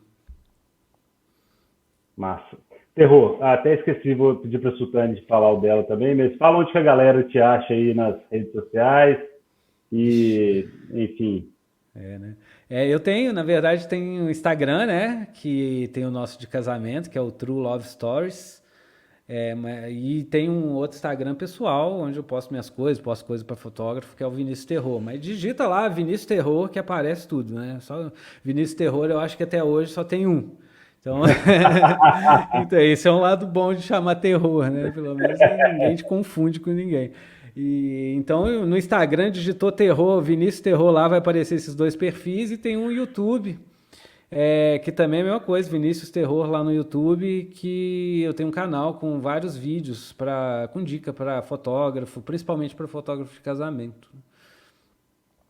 Massa. Terror, até esqueci, vou pedir para a Sultane falar o dela também, mas fala onde que a galera te acha aí nas redes sociais e, enfim. Né? Eu tenho, na verdade, tem o Instagram, né, que tem o nosso de casamento, que é o True Love Stories, e tem um outro Instagram pessoal, onde eu posto minhas coisas, posto coisas para fotógrafo, que é o Vinícius Terror. Mas digita lá, Vinícius Terror, que aparece tudo, né? Só Vinícius Terror, eu acho que até hoje só tem um. Então, então esse é um lado bom de chamar terror, né? Pelo menos ninguém te confunde com ninguém. Então, no Instagram, digitou Terror, Vinícius Terror, lá vai aparecer esses dois perfis, e tem um YouTube, que também é a mesma coisa, Vinícius Terror lá no YouTube, que eu tenho um canal com vários vídeos com dica para fotógrafo, principalmente para fotógrafo de casamento.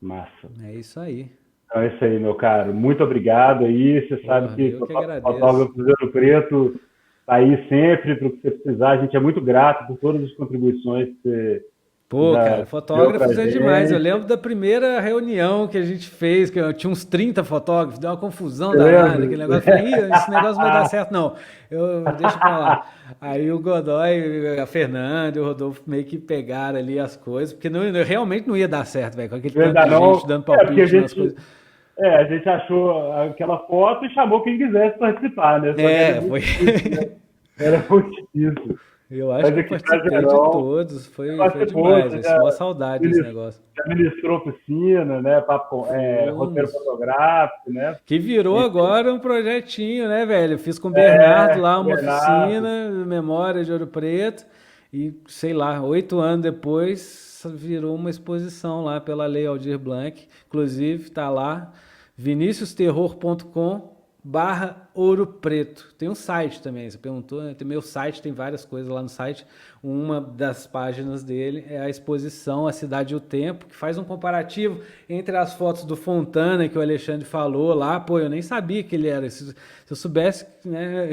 Massa. É isso aí. Então é isso aí, meu caro. Muito obrigado aí. Você sabe que o fotógrafo de Ouro Preto está aí sempre para o que você precisar. A gente é muito grato por todas as contribuições que você... Pô, cara, fotógrafos é demais. Eu lembro da primeira reunião que a gente fez, que eu tinha uns 30 fotógrafos, deu uma confusão danada, aquele negócio. Eu falei, esse negócio não vai dar certo, não. Deixa pra lá. Aí o Godoy, a Fernanda e o Rodolfo meio que pegaram ali as coisas, porque realmente não ia dar certo, velho, com aquele tanto de gente dando palpite nas coisas. A gente achou aquela foto e chamou quem quisesse participar, né? Foi. Era muito difícil. Eu acho que eu participei de todos, foi demais, uma saudade desse negócio. Já ministrou piscina, né, roteiro fotográfico, né? Que virou agora um projetinho, né, velho? Eu fiz com o Bernardo lá uma oficina, memória de Ouro Preto, e sei lá, 8 anos depois virou uma exposição lá pela Lei Aldir Blanc, inclusive está lá, viniciusterror.com/Ouro Preto. Tem um site também, você perguntou, né? Tem meu site, tem várias coisas lá no site. Uma das páginas dele é a exposição A Cidade e o Tempo, que faz um comparativo entre as fotos do Fontana, que o Alexandre falou lá. Pô, eu nem sabia que ele era. Se eu soubesse, né?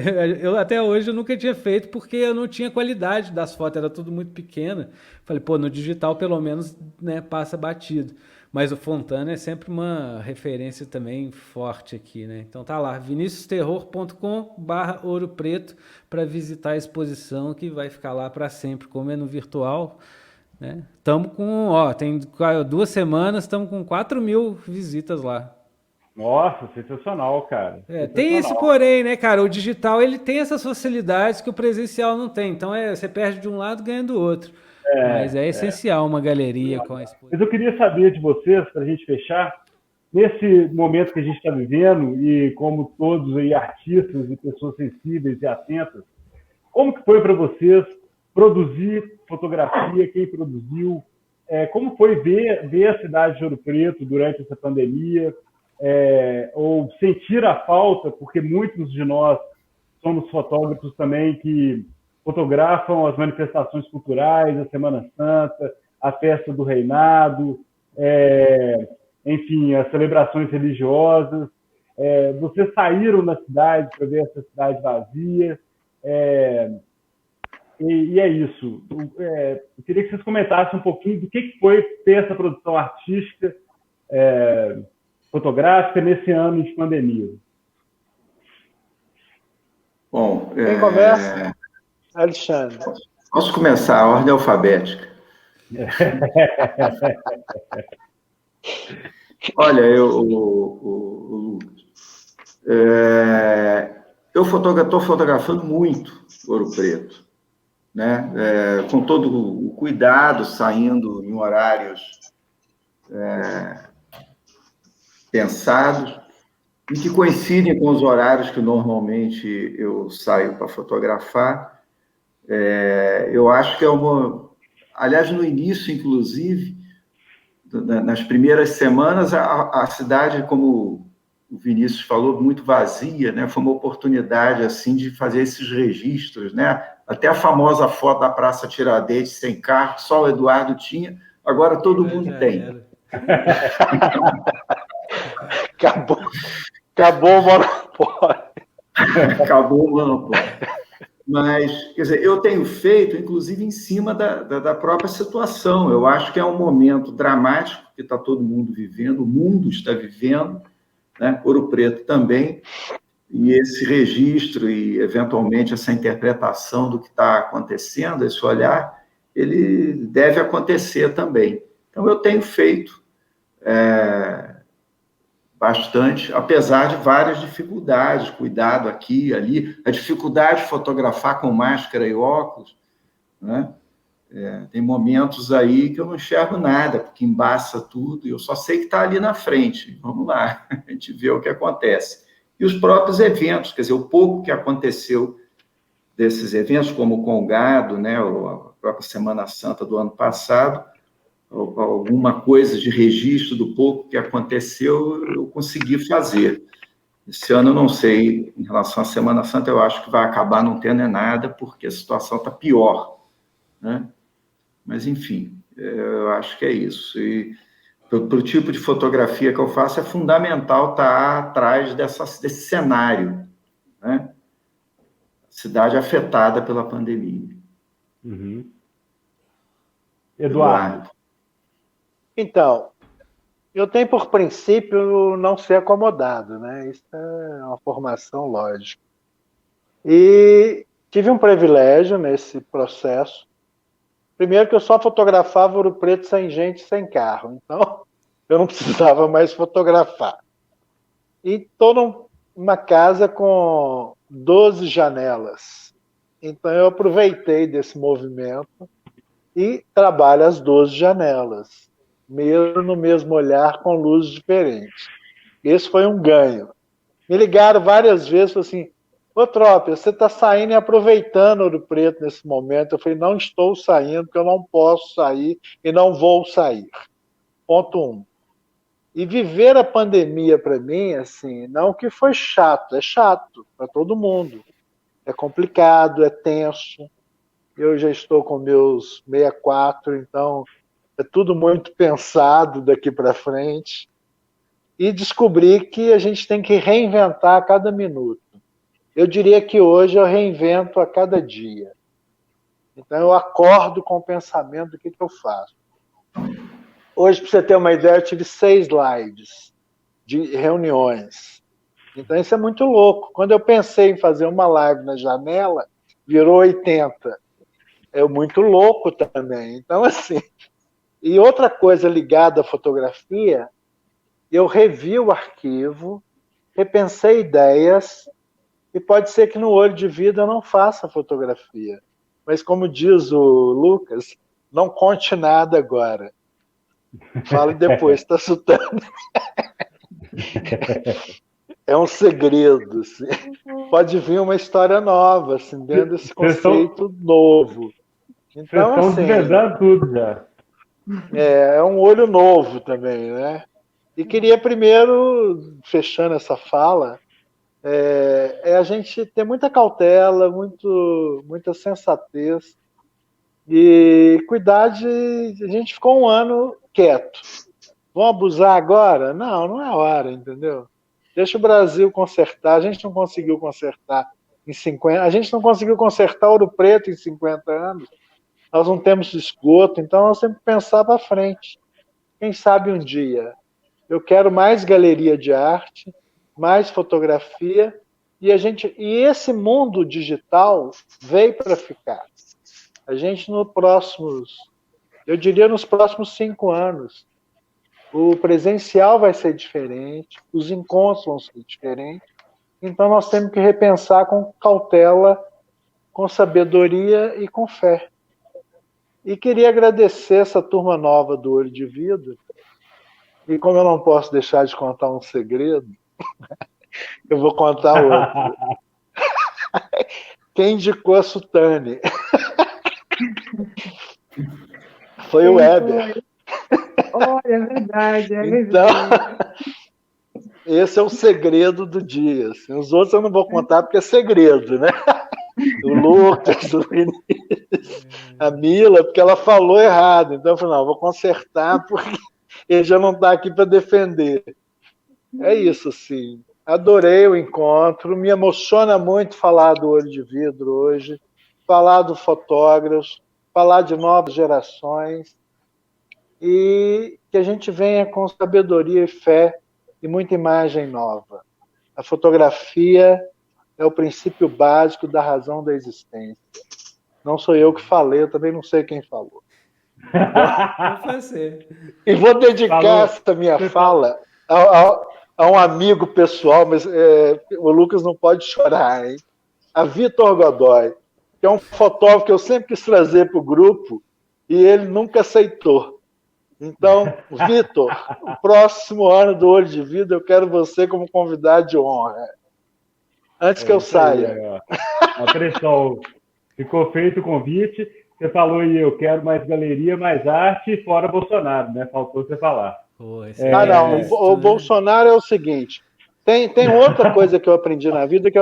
Até hoje eu nunca tinha feito, porque eu não tinha qualidade das fotos, era tudo muito pequeno. Falei, pô, no digital pelo menos, né, passa batido. Mas o Fontana é sempre uma referência também forte aqui, né? Então tá lá, viniciusterror.com/Ouro Preto para visitar a exposição, que vai ficar lá para sempre, como é no virtual, né? Estamos com, tem 2 semanas, estamos com 4.000 visitas lá. Nossa, sensacional, cara. Tem esse porém, né, cara? O digital ele tem essas facilidades que o presencial não tem. Então você perde de um lado ganha do outro. Mas é essencial uma galeria com a exposição. Mas eu queria saber de vocês, para a gente fechar, nesse momento que a gente está vivendo, e como todos aí artistas e pessoas sensíveis e atentas, como que foi para vocês produzir fotografia, quem produziu, como foi ver a cidade de Ouro Preto durante essa pandemia, ou sentir a falta, porque muitos de nós somos fotógrafos também que fotografam as manifestações culturais, a Semana Santa, a festa do Reinado, enfim, as celebrações religiosas. Vocês saíram da cidade para ver essa cidade vazia, e é isso. Eu queria que vocês comentassem um pouquinho do que foi ter essa produção artística, fotográfica, nesse ano de pandemia. Bom, quem começa? Alexandre. Posso começar a ordem alfabética. Olha, eu estou fotografando muito Ouro Preto, né? Com todo o cuidado, saindo em horários pensados e que coincidem com os horários que normalmente eu saio para fotografar. Eu acho que é uma... Aliás, no início, inclusive, nas primeiras semanas, a cidade, como o Vinícius falou, muito vazia, né? Foi uma oportunidade assim de fazer esses registros, né? Até a famosa foto da Praça Tiradentes sem carro, só o Eduardo tinha, agora todo mundo tem. Acabou o monopólio. Acabou o monopólio. Mas, quer dizer, eu tenho feito, inclusive, em cima da própria situação. Eu acho que é um momento dramático que está todo mundo vivendo, o mundo está vivendo, né? Ouro Preto também, e esse registro e, eventualmente, essa interpretação do que está acontecendo, esse olhar, ele deve acontecer também. Então, eu tenho feito bastante, apesar de várias dificuldades, cuidado aqui e ali, a dificuldade de fotografar com máscara e óculos, né? Tem momentos aí que eu não enxergo nada, porque embaça tudo, e eu só sei que está ali na frente. Vamos lá, a gente vê o que acontece. E os próprios eventos, quer dizer, o pouco que aconteceu desses eventos, como o Congado, né, a própria Semana Santa do ano passado, alguma coisa de registro do pouco que aconteceu, eu consegui fazer. Esse ano eu não sei, em relação à Semana Santa, eu acho que vai acabar não tendo nada, porque a situação está pior, né? Mas, enfim, eu acho que é isso. E para o tipo de fotografia que eu faço, é fundamental estar atrás desse cenário, né? Cidade afetada pela pandemia. Uhum. Eduardo. Então, eu tenho por princípio não ser acomodado, né? Isso é uma formação lógica. E tive um privilégio nesse processo. Primeiro que eu só fotografava Ouro Preto sem gente, sem carro. Então, eu não precisava mais fotografar. E estou numa casa com 12 janelas. Então, eu aproveitei desse movimento e trabalho as 12 janelas, mesmo no mesmo olhar, com luzes diferentes. Esse foi um ganho. Me ligaram várias vezes, assim, ô Trópia, você está saindo e aproveitando Ouro Preto nesse momento. Eu falei, não estou saindo, porque eu não posso sair e não vou sair. Ponto 1. E viver a pandemia para mim, assim, não que foi chato, é chato para todo mundo. É complicado, é tenso. Eu já estou com meus 64, então é tudo muito pensado daqui para frente. E descobri que a gente tem que reinventar a cada minuto. Eu diria que hoje eu reinvento a cada dia. Então eu acordo com o pensamento do que eu faço. Hoje, para você ter uma ideia, eu tive 6 lives de reuniões. Então isso é muito louco. Quando eu pensei em fazer uma live na janela, virou 80. É muito louco também. Então, assim... E outra coisa ligada à fotografia eu revi o arquivo, repensei ideias, e pode ser que no Olho de Vidro eu não faça fotografia. Mas, como diz o Lucas, não conte nada agora. Fale depois, está assustando. É um segredo. Assim. Pode vir uma história nova, assim, dentro desse conceito novo. Então, vocês estão desvendando tudo já. É um olho novo também, né? E queria primeiro, fechando essa fala, a gente ter muita cautela, muita sensatez e cuidar de... A gente ficou um ano quieto. Vamos abusar agora? Não, não é hora, entendeu? Deixa o Brasil consertar. A gente não conseguiu consertar em 50... A gente não conseguiu consertar Ouro Preto em 50 anos. Nós não temos esgoto, então nós temos que pensar para frente. Quem sabe um dia eu quero mais galeria de arte, mais fotografia, e esse mundo digital veio para ficar. A gente eu diria nos próximos 5 anos, o presencial vai ser diferente, os encontros vão ser diferentes, então nós temos que repensar com cautela, com sabedoria e com fé. E queria agradecer essa turma nova do Olho de Vidro. E como eu não posso deixar de contar um segredo, eu vou contar outro. Quem indicou a Sutane? Foi o Weber. Olha, é verdade. Então, esse é o segredo do dia. Assim. Os outros eu não vou contar porque é segredo, né? O Lucas, o Vinícius, a Mila, porque ela falou errado. Então eu falei, não, eu vou consertar porque ele já não está aqui para defender. É isso, sim. Adorei o encontro, me emociona muito falar do Olho de Vidro hoje, falar do fotógrafo, falar de novas gerações e que a gente venha com sabedoria e fé e muita imagem nova. A fotografia é o princípio básico da razão da existência. Não sou eu que falei, eu também não sei quem falou. E vou dedicar essa minha fala a um amigo pessoal, mas o Lucas não pode chorar, hein? A Vitor Godoy, que é um fotógrafo que eu sempre quis trazer para o grupo e ele nunca aceitou. Então, Vitor, o próximo ano do Olho de Vidro eu quero você como convidado de honra. Antes que eu saia. Pessoal, ficou feito o convite. Você falou aí, eu quero mais galeria, mais arte, fora Bolsonaro, né? Faltou você falar. Não, o Bolsonaro é o seguinte, tem outra coisa que eu aprendi na vida, que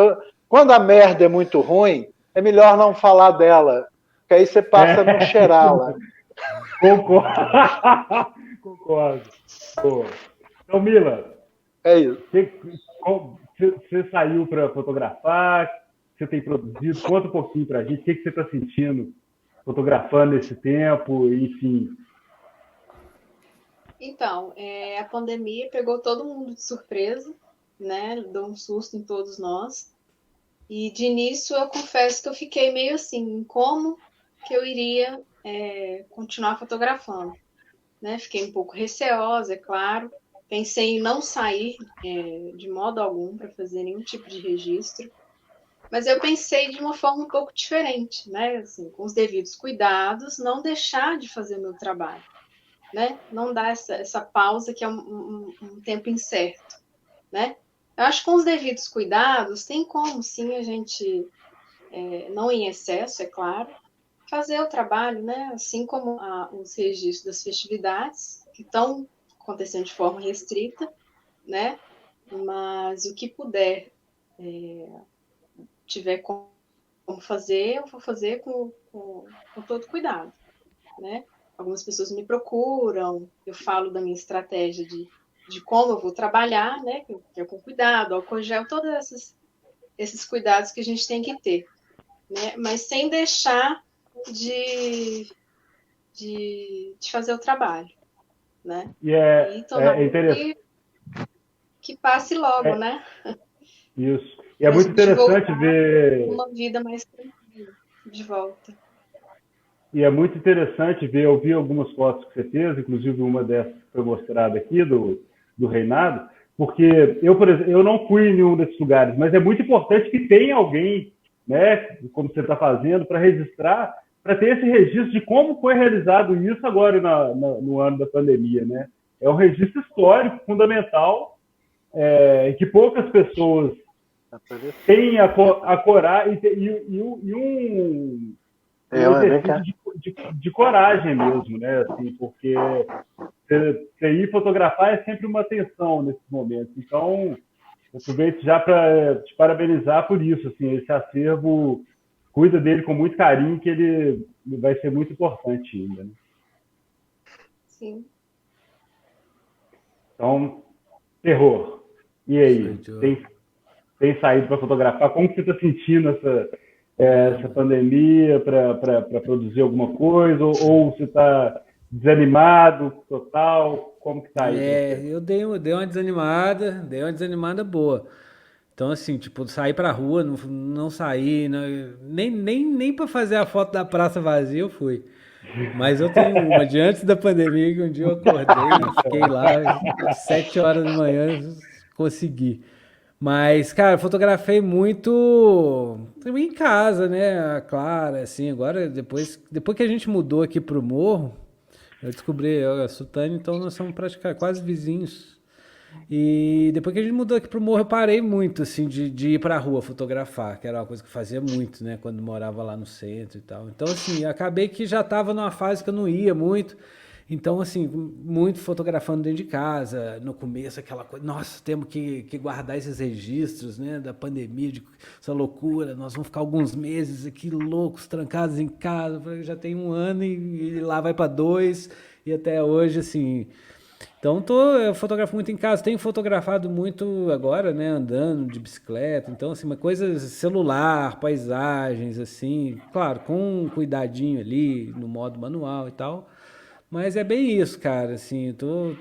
quando a merda é muito ruim, é melhor não falar dela, que aí você passa a não cheirá-la. Concordo. Então, Mila, é isso. Você saiu para fotografar, você tem produzido, conta um pouquinho para a gente, o que você está sentindo fotografando esse tempo, enfim. Então, a pandemia pegou todo mundo de surpresa, né? Deu um susto em todos nós. E de início eu confesso que eu fiquei meio assim, como que eu iria continuar fotografando, né? Fiquei um pouco receosa, é claro. Pensei em não sair de modo algum para fazer nenhum tipo de registro. Mas eu pensei de uma forma um pouco diferente, né? Assim, com os devidos cuidados, não deixar de fazer o meu trabalho, né? Não dar essa pausa que é um tempo incerto, né? Eu acho que com os devidos cuidados tem como, sim, a gente, não em excesso, é claro, fazer o trabalho, né? Assim como os registros das festividades, que estão acontecendo de forma restrita, né? Mas o que puder tiver como fazer, eu vou fazer com todo cuidado, né? Algumas pessoas me procuram, eu falo da minha estratégia de como eu vou trabalhar, né? Que é com cuidado, álcool gel, todos esses cuidados que a gente tem que ter, né? Mas sem deixar de fazer o trabalho, né? E tomar interessante que passe logo, né? Isso. E é muito interessante ver uma vida mais tranquila de volta. E é muito interessante ver, eu vi algumas fotos que você fez, inclusive uma dessas que foi mostrada aqui, do do reinado, porque eu, por exemplo, eu não fui em nenhum desses lugares, mas é muito importante que tenha alguém, né, como você está fazendo, para registrar, para ter esse registro de como foi realizado isso agora no ano da pandemia, né? É um registro histórico fundamental, que poucas pessoas têm a coragem e um exercício de coragem mesmo, né? Assim, porque você ir fotografar é sempre uma tensão nesses momentos. Então, eu aproveito já para te parabenizar por isso. Assim, esse acervo, cuida dele com muito carinho, que ele vai ser muito importante ainda. Né? Sim. Então, terror. E aí? Tem saído para fotografar? Como que você está sentindo essa pandemia para produzir alguma coisa? Ou você está desanimado total? Como que tá aí? Eu dei uma desanimada boa. Então, assim, tipo, sair pra rua, não sair, nem para fazer a foto da praça vazia eu fui. Mas eu tenho uma de antes da pandemia, que um dia eu acordei, fiquei lá, 7 horas da manhã, consegui. Mas, cara, fotografei muito em casa, né? Claro, assim, agora, depois que a gente mudou aqui pro Morro, eu descobri, a Sutane, então nós somos praticamente quase vizinhos. E depois que a gente mudou aqui pro Morro, eu parei muito, assim, de ir pra rua fotografar, que era uma coisa que eu fazia muito, né, quando morava lá no centro e tal. Então, assim, acabei que já tava numa fase que eu não ia muito. Então, assim, muito fotografando dentro de casa. No começo, aquela coisa, nossa, temos que guardar esses registros, né, da pandemia, essa loucura. Nós vamos ficar alguns meses aqui loucos, trancados em casa. Já tem 1 ano e lá vai para 2. E até hoje, assim... Então, eu fotografo muito em casa, tenho fotografado muito agora, né, andando de bicicleta, então, assim, uma coisa celular, paisagens, assim, claro, com um cuidadinho ali, no modo manual e tal, mas é bem isso, cara, assim, tô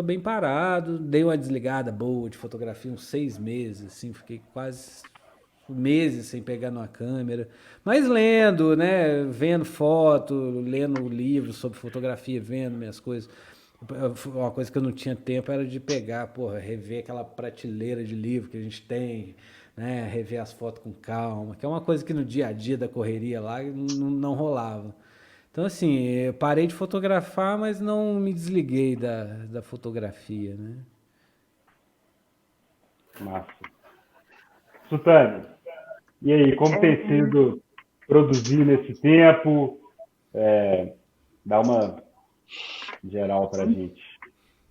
bem parado, dei uma desligada boa de fotografia uns 6 meses, assim, fiquei quase meses sem pegar numa câmera, mas lendo, né, vendo foto, lendo livros sobre fotografia, vendo minhas coisas. Uma coisa que eu não tinha tempo era de pegar, rever aquela prateleira de livro que a gente tem, né? Rever as fotos com calma, que é uma coisa que no dia a dia da correria lá não rolava. Então, assim, eu parei de fotografar, mas não me desliguei da fotografia, né? Massa. Sutane, e aí, como tem sido produzir nesse tempo? Dá uma geral para a gente.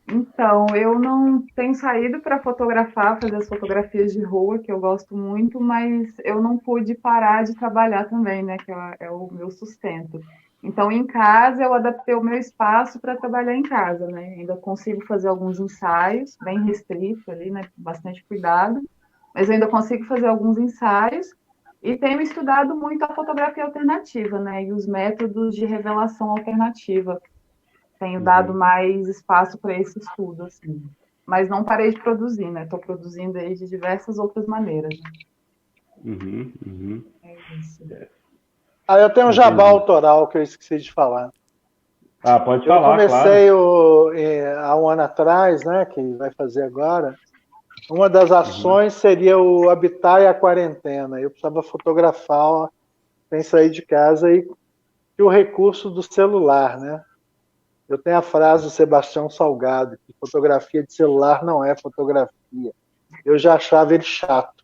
Então, eu não tenho saído para fotografar, fazer as fotografias de rua, que eu gosto muito, mas eu não pude parar de trabalhar também, né, que é o meu sustento. Então, em casa, eu adaptei o meu espaço para trabalhar em casa, né, ainda consigo fazer alguns ensaios, bem restrito ali, né, bastante cuidado, mas eu ainda consigo fazer alguns ensaios e tenho estudado muito a fotografia alternativa, né, e os métodos de revelação alternativa. Tenho dado mais espaço para esse estudo, assim. Mas não parei de produzir, né? Estou produzindo aí de diversas outras maneiras. É isso. Eu tenho um jabá autoral que eu esqueci de falar. Pode falar, eu comecei há 1 ano atrás, né, que vai fazer agora. Uma das ações seria o Habitar e a Quarentena. Eu precisava fotografar sem sair de casa e o recurso do celular, né? Eu tenho a frase do Sebastião Salgado, que fotografia de celular não é fotografia. Eu já achava ele chato.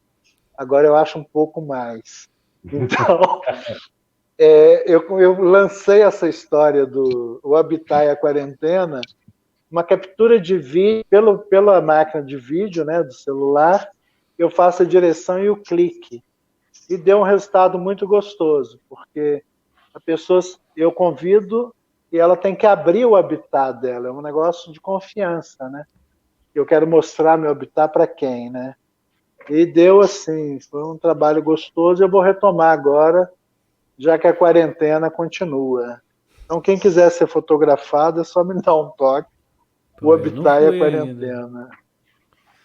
Agora eu acho um pouco mais. Então, eu lancei essa história do Habitar e a Quarentena, uma captura de vídeo pela máquina de vídeo, né, do celular. Eu faço a direção e o clique. E deu um resultado muito gostoso, porque eu convido e ela tem que abrir o habitat dela, é um negócio de confiança, né? Eu quero mostrar meu habitat para quem, né? E deu assim, foi um trabalho gostoso, eu vou retomar agora, já que a quarentena continua. Então, quem quiser ser fotografado, é só me dar um toque, o habitat e a quarentena. Ainda.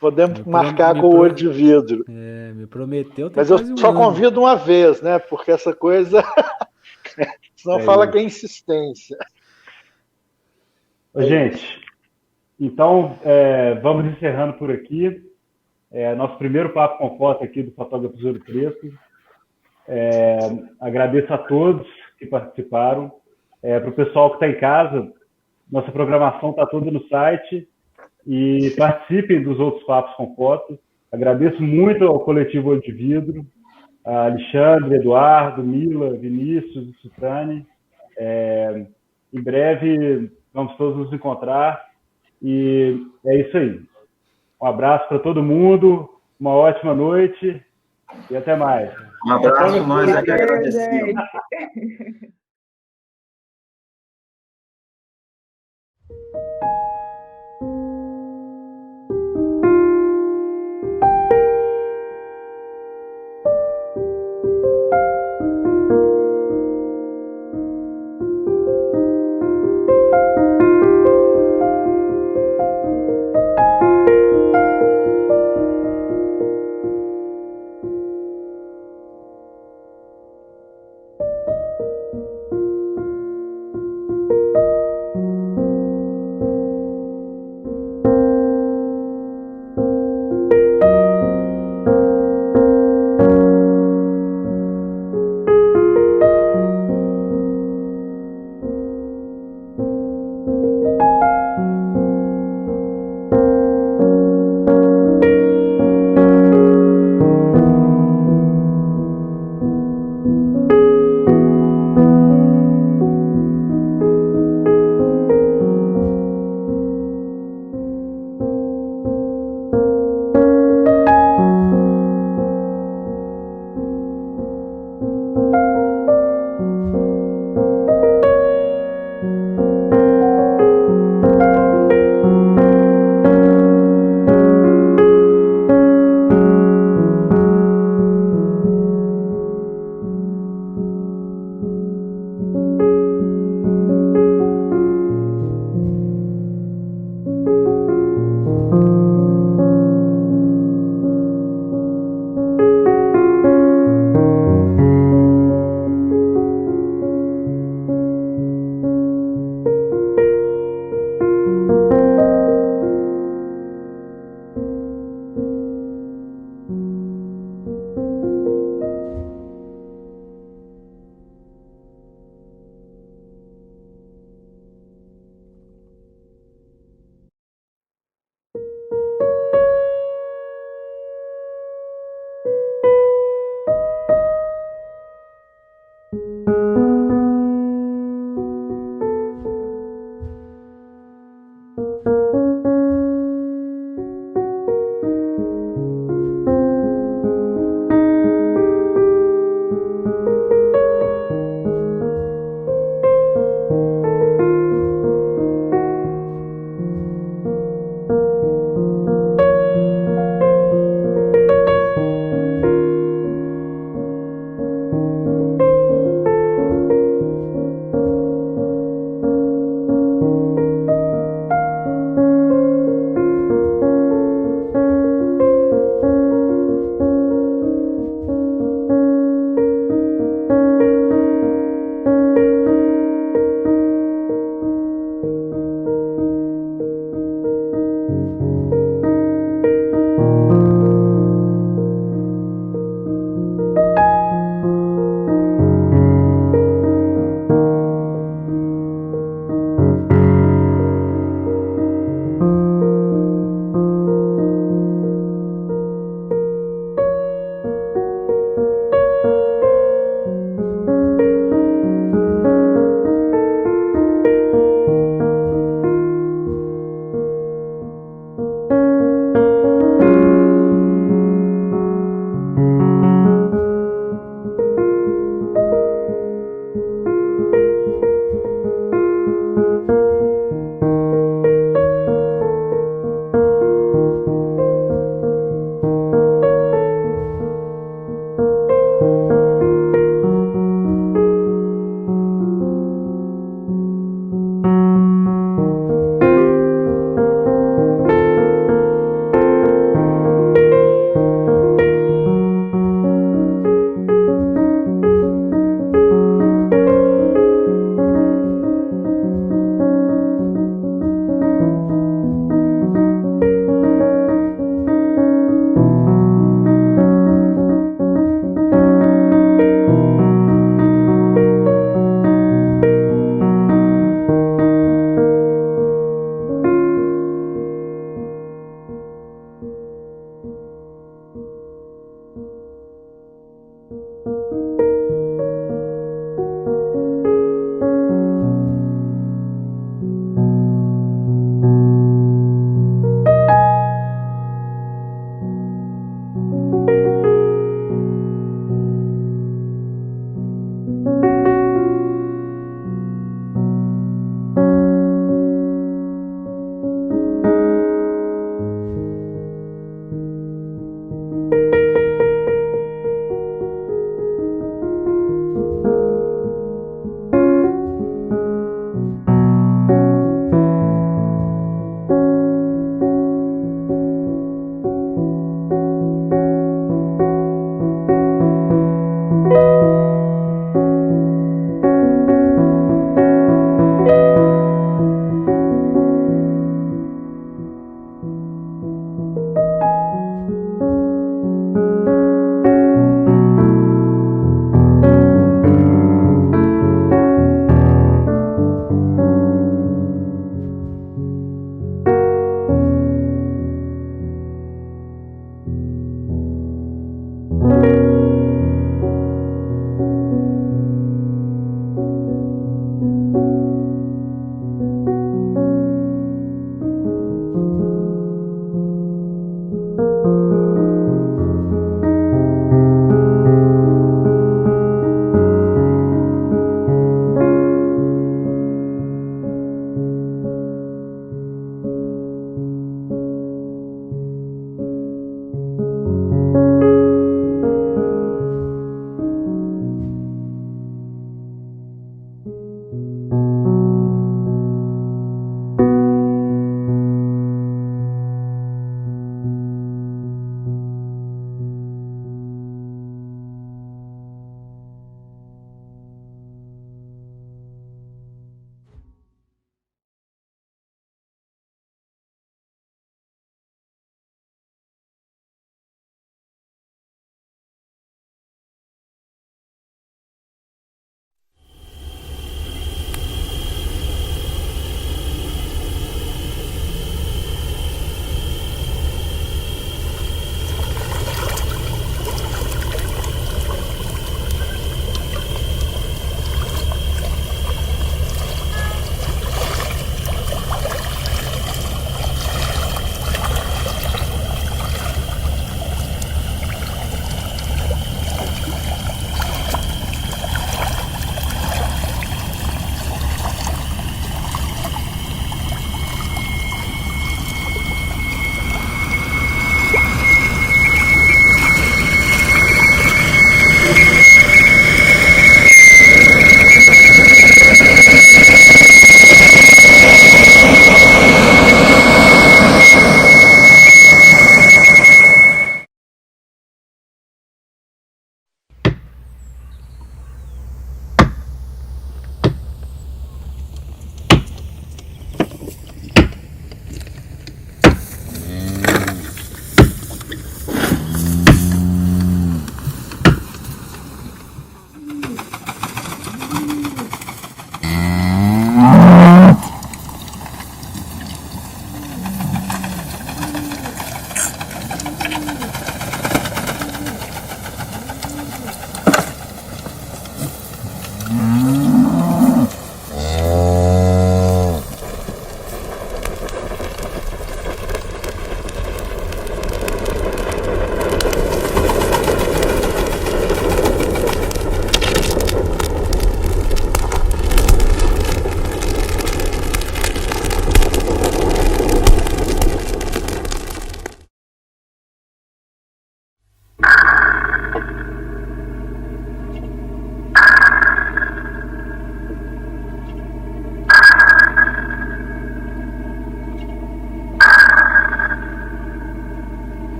Podemos marcar com o olho de vidro. Me prometeu. Mas eu só convido uma vez, né? Porque essa coisa... Senão fala que é insistência. Gente, Então, vamos encerrando por aqui. Nosso primeiro papo com foto aqui do Fotógrafo Ouro Preto. Agradeço a todos que participaram. Para o pessoal que está em casa, nossa programação está toda no site e participem dos outros papos com foto. Agradeço muito ao coletivo Olho de Vidro, a Alexandre, Eduardo, Mila, Vinícius e Sutane. Em breve vamos todos nos encontrar e é isso aí. Um abraço para todo mundo, uma ótima noite e até mais. Um abraço, nós é que agradecemos.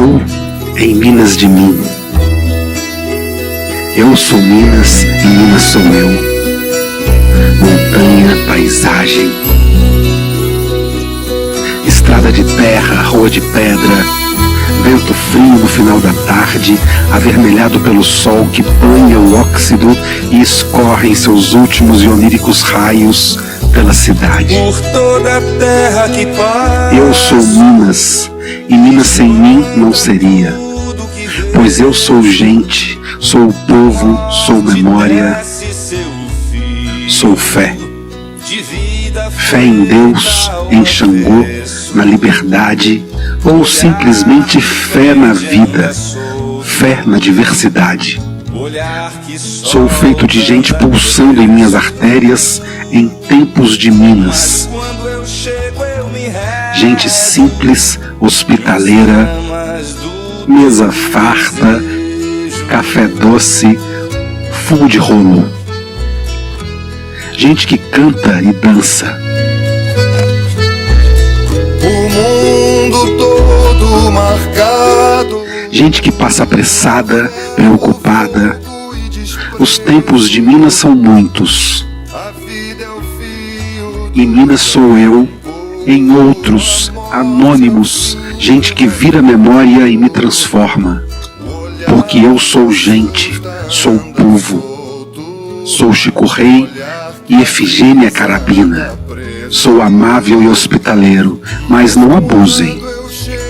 Eu em Minas de mim. Eu sou Minas e Minas sou eu. Montanha, paisagem, estrada de terra, rua de pedra, vento frio no final da tarde, avermelhado pelo sol que banha o óxido e escorre em seus últimos e oníricos raios pela cidade. Por toda a terra que passa. Eu sou Minas, e Minas sem mim não seria. Pois eu sou gente, sou o povo, sou memória, sou fé. Fé em Deus, em Xangô, na liberdade, ou simplesmente fé na vida, fé na diversidade. Sou feito de gente pulsando em minhas artérias em tempos de Minas. Gente simples, hospitaleira, mesa farta, café doce, fumo de rolo. Gente que canta e dança. O mundo todo marcado. Gente que passa apressada, preocupada. Os tempos de Minas são muitos. E Minas sou eu, em outros, anônimos, gente que vira memória e me transforma. Porque eu sou gente, sou povo. Sou Chico Rei e Efigênia Carabina. Sou amável e hospitaleiro, mas não abusem.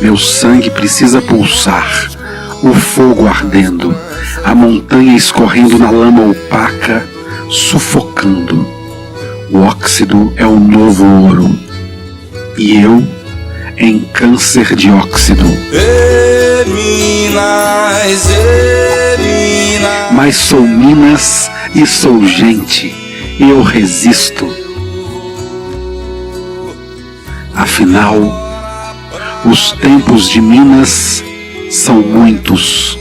Meu sangue precisa pulsar, o fogo ardendo, a montanha escorrendo na lama opaca, sufocando. O óxido é o novo ouro, e eu em câncer de óxido. Mas sou Minas e sou gente, e eu resisto. Afinal, os tempos de Minas são muitos.